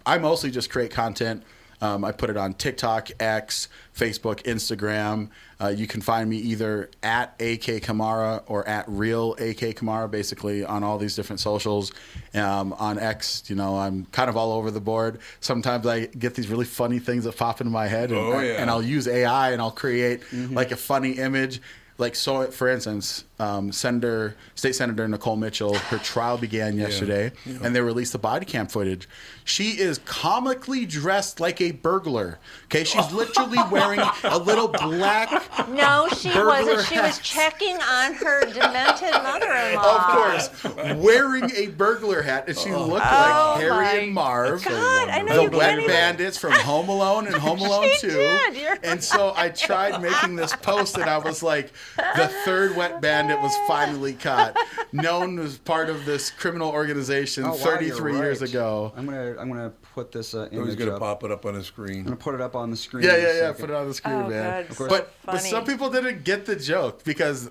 I mostly just create content. I put it on TikTok, X, Facebook, Instagram. You can find me either at AK Kamara or at real AK Kamara, basically on all these different socials. On X, I'm kind of all over the board. Sometimes I get these really funny things that pop into my head, and I'll use AI and I'll create like a funny image. Like, so for instance, State Senator Nicole Mitchell, her trial began yesterday, and they released the body cam footage. She is comically dressed like a burglar. Okay, she's literally wearing a little black. No, she wasn't. She was hat. checking on her demented mother-in-law. Of course, wearing a burglar hat, and she looked like Harry and Marv, God, I know the you Wet can't even- Bandits from Home Alone and Home Alone 2. did. You're And so I tried making this post, and I was like, the third Wet Bandit was finally caught, known as part of this criminal organization 33 years ago. I'm gonna put this image He's going to up. pop it up on his screen. I'm gonna put it up on the screen. Yeah. Put it on the screen, Oh, man. God, Of course. so But some people didn't get the joke, because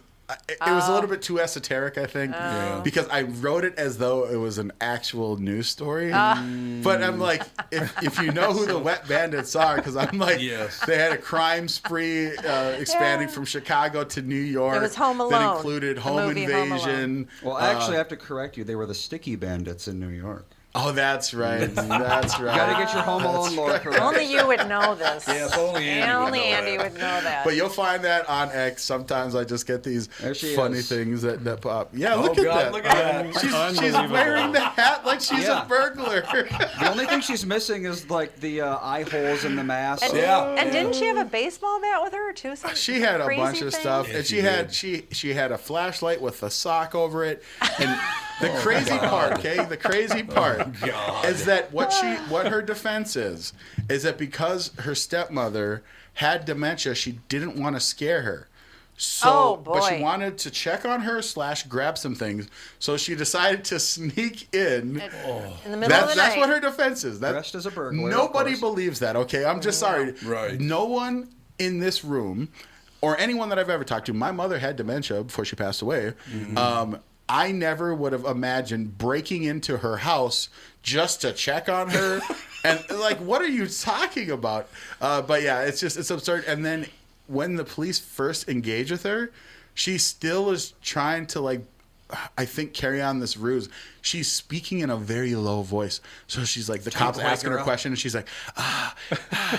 it was a little bit too esoteric, I think. Because I wrote it as though it was an actual news story. But I'm like, if you know who the Wet Bandits are, because I'm like, they had a crime spree expanding from Chicago to New York. It was Home Alone. That included The home movie Home Alone. invasion. Well, actually, I have to correct you. They were the Sticky Bandits in New York. Oh, that's right. That's right. Gotta get your Home Alone lore correct. Only you would know this. Yes, only Andy would Only know Andy that. would know that. But you'll find that on X. Sometimes I just get these There she funny is. things that pop. Yeah, Oh, look at God, that. look at that. She's Unbelievable. wearing the hat like she's Yeah. a burglar. The only thing she's missing is like the eye holes in the mask. And, Yeah. and didn't she have a baseball bat with her too? Some She had a crazy bunch of thing? stuff, Yeah, and she she had did. she had a flashlight with a sock over it. And the crazy part, okay, the crazy part God. is that what her defense is that because her stepmother had dementia, she didn't want to scare her. So, Oh, but she boy. wanted to check on her / grab some things. So she decided to sneak in. In the middle of the That's night. what her defense is. Dressed as a burglar, of Nobody course. believes that. Okay, I'm just sorry. Right. No one in this room, or anyone that I've ever talked to. My mother had dementia before she passed away. I never would have imagined breaking into her house just to check on her. And like, what are you talking about? But yeah, it's absurd. And then when the police first engage with her, she still is trying to, like, I think, carry on this ruse. She's speaking in a very low voice. So she's like, the cop's to wake asking her her a up. question, and she's like,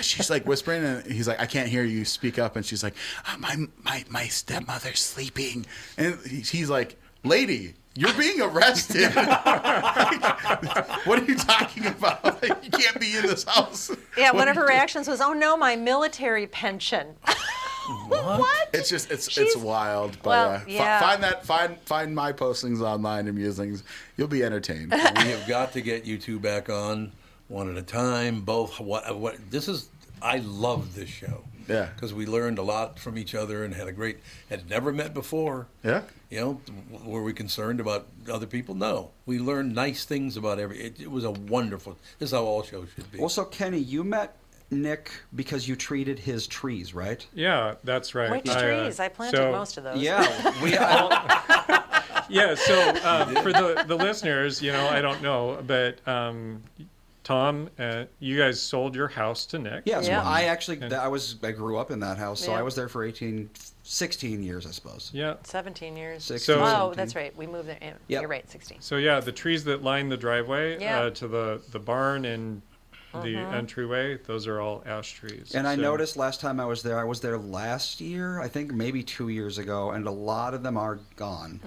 she's like whispering, and he's like, I can't hear you, speak up. And she's like, my stepmother's sleeping. And he's like, lady, you're being arrested. Like, what are you talking about? Like, you can't be in this house. Yeah, What one are of you her doing? reactions was, "Oh no, my military pension." What? It's just it's She's- wild. But Well, yeah. find my postings online and musings. You'll be entertained. We have got to get you two back on one at a time. Both. What this is. I love this show. Yeah. Because we learned a lot from each other and had never met before. Yeah. You know, were we concerned about other people? No. We learned nice things about it was a wonderful. This is how all shows should be. Also, Kenny, you met Nick because you treated his trees, right? Yeah, that's right. Which trees? I planted so- most of those. Yeah. Yeah, so for the listeners, I don't know, but Tom, you guys sold your house to Nick. Yes, Yeah. well, I grew up in that house, so Yeah. I was there for 16 years, I suppose. Yeah. 17 years. 16, So- oh, 17. that's right. We moved there. Yep. You're right, 16. So yeah, the trees that line the driveway Yeah. to the barn and the entryway, those are all ash trees. And I So- noticed last time I was there last year, I think maybe 2 years ago, and a lot of them are gone.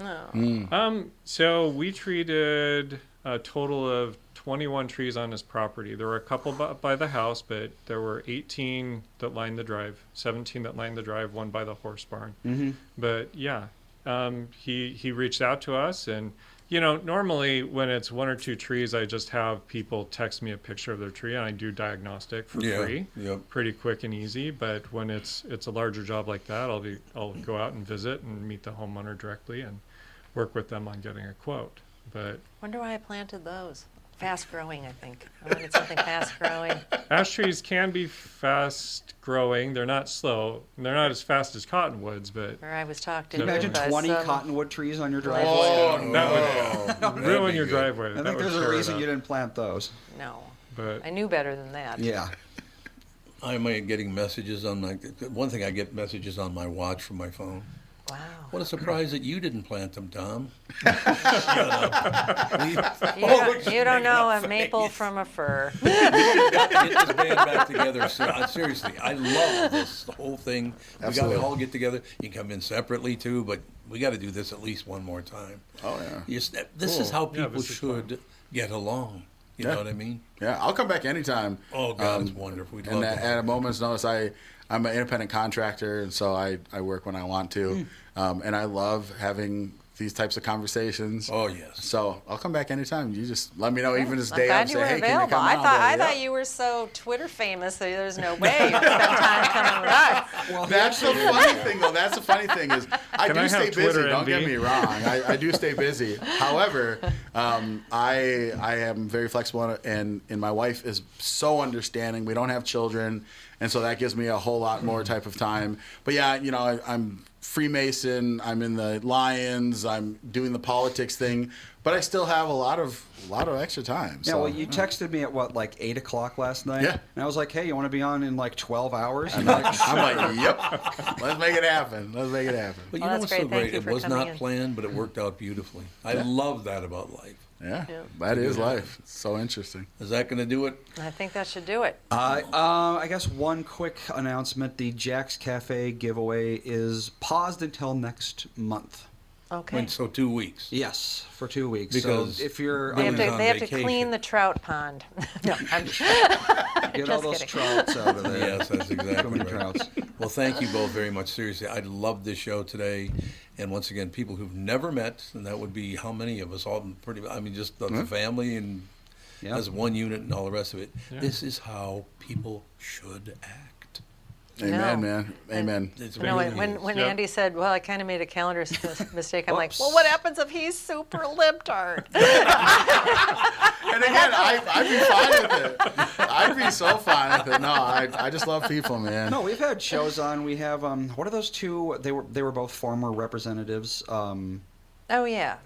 So we treated a total of 21 trees on his property. There were a couple by the house, but there were 18 that lined the drive, 17 that lined the drive, one by the horse barn. Mm-hmm. But yeah, he reached out to us, and normally when it's one or two trees, I just have people text me a picture of their tree, and I do diagnostic for free, Yep. pretty quick and easy. But when it's a larger job like that, I'll go out and visit and meet the homeowner directly and work with them on getting a quote. But Wonder why I planted those. Fast growing, I think. I wanted something fast growing. ash trees can be fast growing. They're not slow. They're not as fast as cottonwoods, but Or I was talked Can you into imagine by 20 some- cottonwood trees on your driveway? Oh, that would ruin your driveway. I That think would there's a tear it reason up. you didn't plant those. No. But I knew better than that. Yeah. I'm getting messages on one thing. I get messages on my watch from my phone. Wow. What a surprise that you didn't plant them, Tom. You don't know a maple from a fir. We got to get this band back together. Seriously, I love this whole thing. We got Absolutely. to all get together. You can come in separately too, but we got to do this at least one more time. Oh yeah. This is how Yeah, people this is should get along. You know what I mean? Yeah, I'll come back anytime. Oh God, it's wonderful. We'd love And to. at a moment's notice, I'm an independent contractor, and so I work when I want to. And I love having these types of conversations. Oh yes. So I'll come back anytime. You just let me know, even this I'm day glad of, you say, were hey, can you available. come I out? thought I'll be, I thought you were so Twitter famous that there's no way you'd spend time coming with us. Well, that's the funny thing, though. That's the funny thing is I Can do I stay have Twitter busy. Don't get envy? me wrong. I do stay busy. However, I am very flexible, and my wife is so understanding. We don't have children, and so that gives me a whole lot more type of time. But yeah, I'm Freemason. I'm in the Lions. I'm doing the politics thing, but I still have a lot of extra time. Yeah, So, well, you texted me at like 8 o'clock last night? Yeah. And I was like, hey, you want to be on in like 12 hours? I'm like, yep. Let's make it happen. Let's make it happen. But Well, you know that's what's so great. Thank great? you It for was coming not in. planned, but it worked out beautifully. I love that about life. Yeah, that is life. It's so interesting. Is that going to do it? I think that should do it. I guess one quick announcement: the Jack's Cafe giveaway is paused until next month. Okay. So 2 weeks. Yes, for 2 weeks. Because so if you're They Billy's on have to vacation. clean the trout pond. No, I'm get all just those kidding. trouts out of there. Yes, that's Too exactly many right. trouts. Well, thank you both very much. Seriously, I loved this show today. And once again, people who've never met, and that would be how many of us all just the family and as one unit and all the rest of it. Yeah. This is how people should act. Amen, No. man. Amen. It's No, really when Yep. Andy said, "Well, I kind of made a calendar mistake," I'm like, Whoops. "Well, what happens if he's super libtard?" And again, I'd be fine with it. I'd be so fine with it. No, I just love people, man. No, we've had shows on. We have what are those two? They were both former representatives. Oh yeah.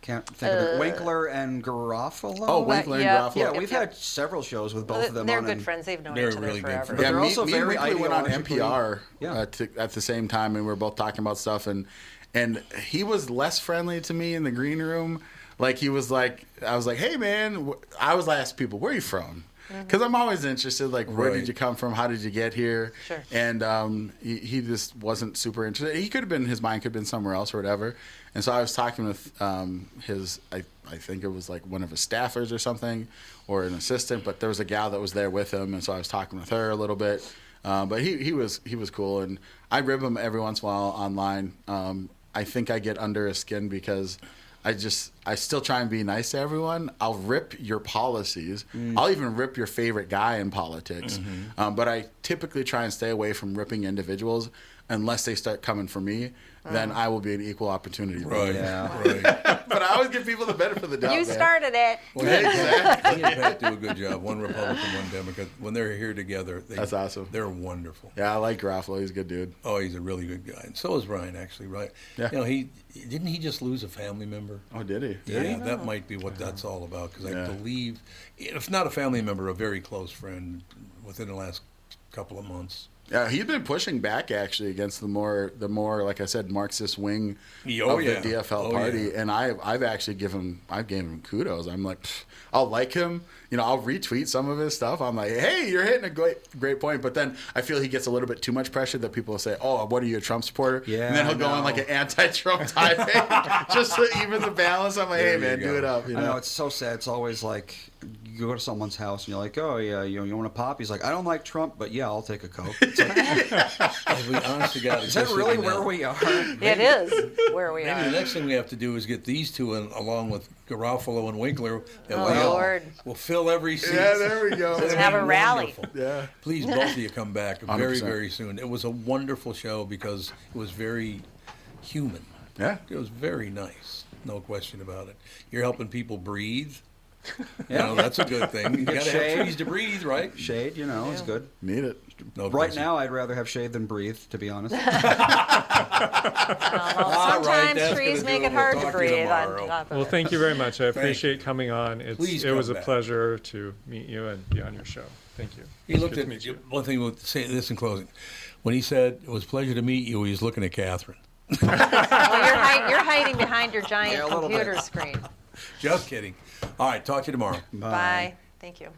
Can't think of it. Winkler and Garofalo. Oh, Winkler and yeah. Garofalo. yeah, Yep, we've yep. had several shows with both Well, of them they're on. good and friends. They've known They're each other really good forever. friends. But Yeah, they're me, also me very and Winkler went on ideologically- NPR Yeah. at the same time, and we were both talking about stuff. And he was less friendly to me in the green room. Like he was like, I was like, hey man, I was asking people, where are you from? Because I'm always interested, like, where Right. did you come from? How did you get here? Sure. And he just wasn't super interested. He could have been, his mind could have been somewhere else or whatever. And so I was talking with I think it was like one of his staffers or something, or an assistant, but there was a gal that was there with him. And so I was talking with her a little bit. But he was cool. And I rib him every once in a while online. I think I get under his skin because I still try and be nice to everyone. I'll rip your policies. I'll even rip your favorite guy in politics. But I typically try and stay away from ripping individuals unless they start coming for me. Then I will be an equal opportunity. Right. Yeah. Right. But I always give people the benefit of the doubt. You man. started it. Well, he and Pat do a good job. One Republican, one Democrat. When they're here together, That's awesome. They're wonderful. Yeah, I like Garofalo. He's a good dude. Oh, he's a really good guy. And so is Ryan, actually, right? Yeah. You know, he just lose a family member? Oh, did he? Yeah, that might be what that's all about. Because Yeah. I believe, if not a family member, a very close friend within the last couple of months. Yeah, he's been pushing back actually against the more like I said, Marxist wing of the DFL party, and I've actually given him kudos. I'm like, I'll like him, I'll retweet some of his stuff. I'm like, hey, you're hitting a great point. But then I feel he gets a little bit too much pressure that people will say, oh, what are you, a Trump supporter? Yeah, and then he'll go on like an anti-Trump tirade just to even the balance. I'm like, hey man, do it up. I know, it's so sad. It's always like you go to someone's house and you're like, oh yeah, you want a pop? He's like, I don't like Trump, but yeah, I'll take a Coke. It's like, We honestly got is that really where we are? It is where we Maybe are. the next thing we have to do is get these two in, along with Garofalo and Winkler. And Oh, Lord. We'll fill every seat. Yeah, there we go. It'll Have be a rally. wonderful. Yeah. Please, both of you come back very, 100%. very soon. It was a wonderful show because it was very human. Yeah. It was very nice. No question about it. You're helping people breathe. Yeah. That's a good thing. You got to shade. have trees to breathe, right? Shade, is good. Need it. No Right question. now, I'd rather have shade than breathe, to be honest. All right, Sometimes that's trees gonna do make it. it hard We'll to talk to you breathe. tomorrow. Well, thank you very much. I appreciate coming on. Please It was a come back. pleasure to meet you and be on your show. Thank you. He looked Good at to meet you. one thing. We'll say this in closing. When he said it was a pleasure to meet you, he was looking at Catherine. Well, you're hiding behind your giant Yeah, a little computer bit. screen. Just kidding. All right, talk to you tomorrow. Bye. Thank you.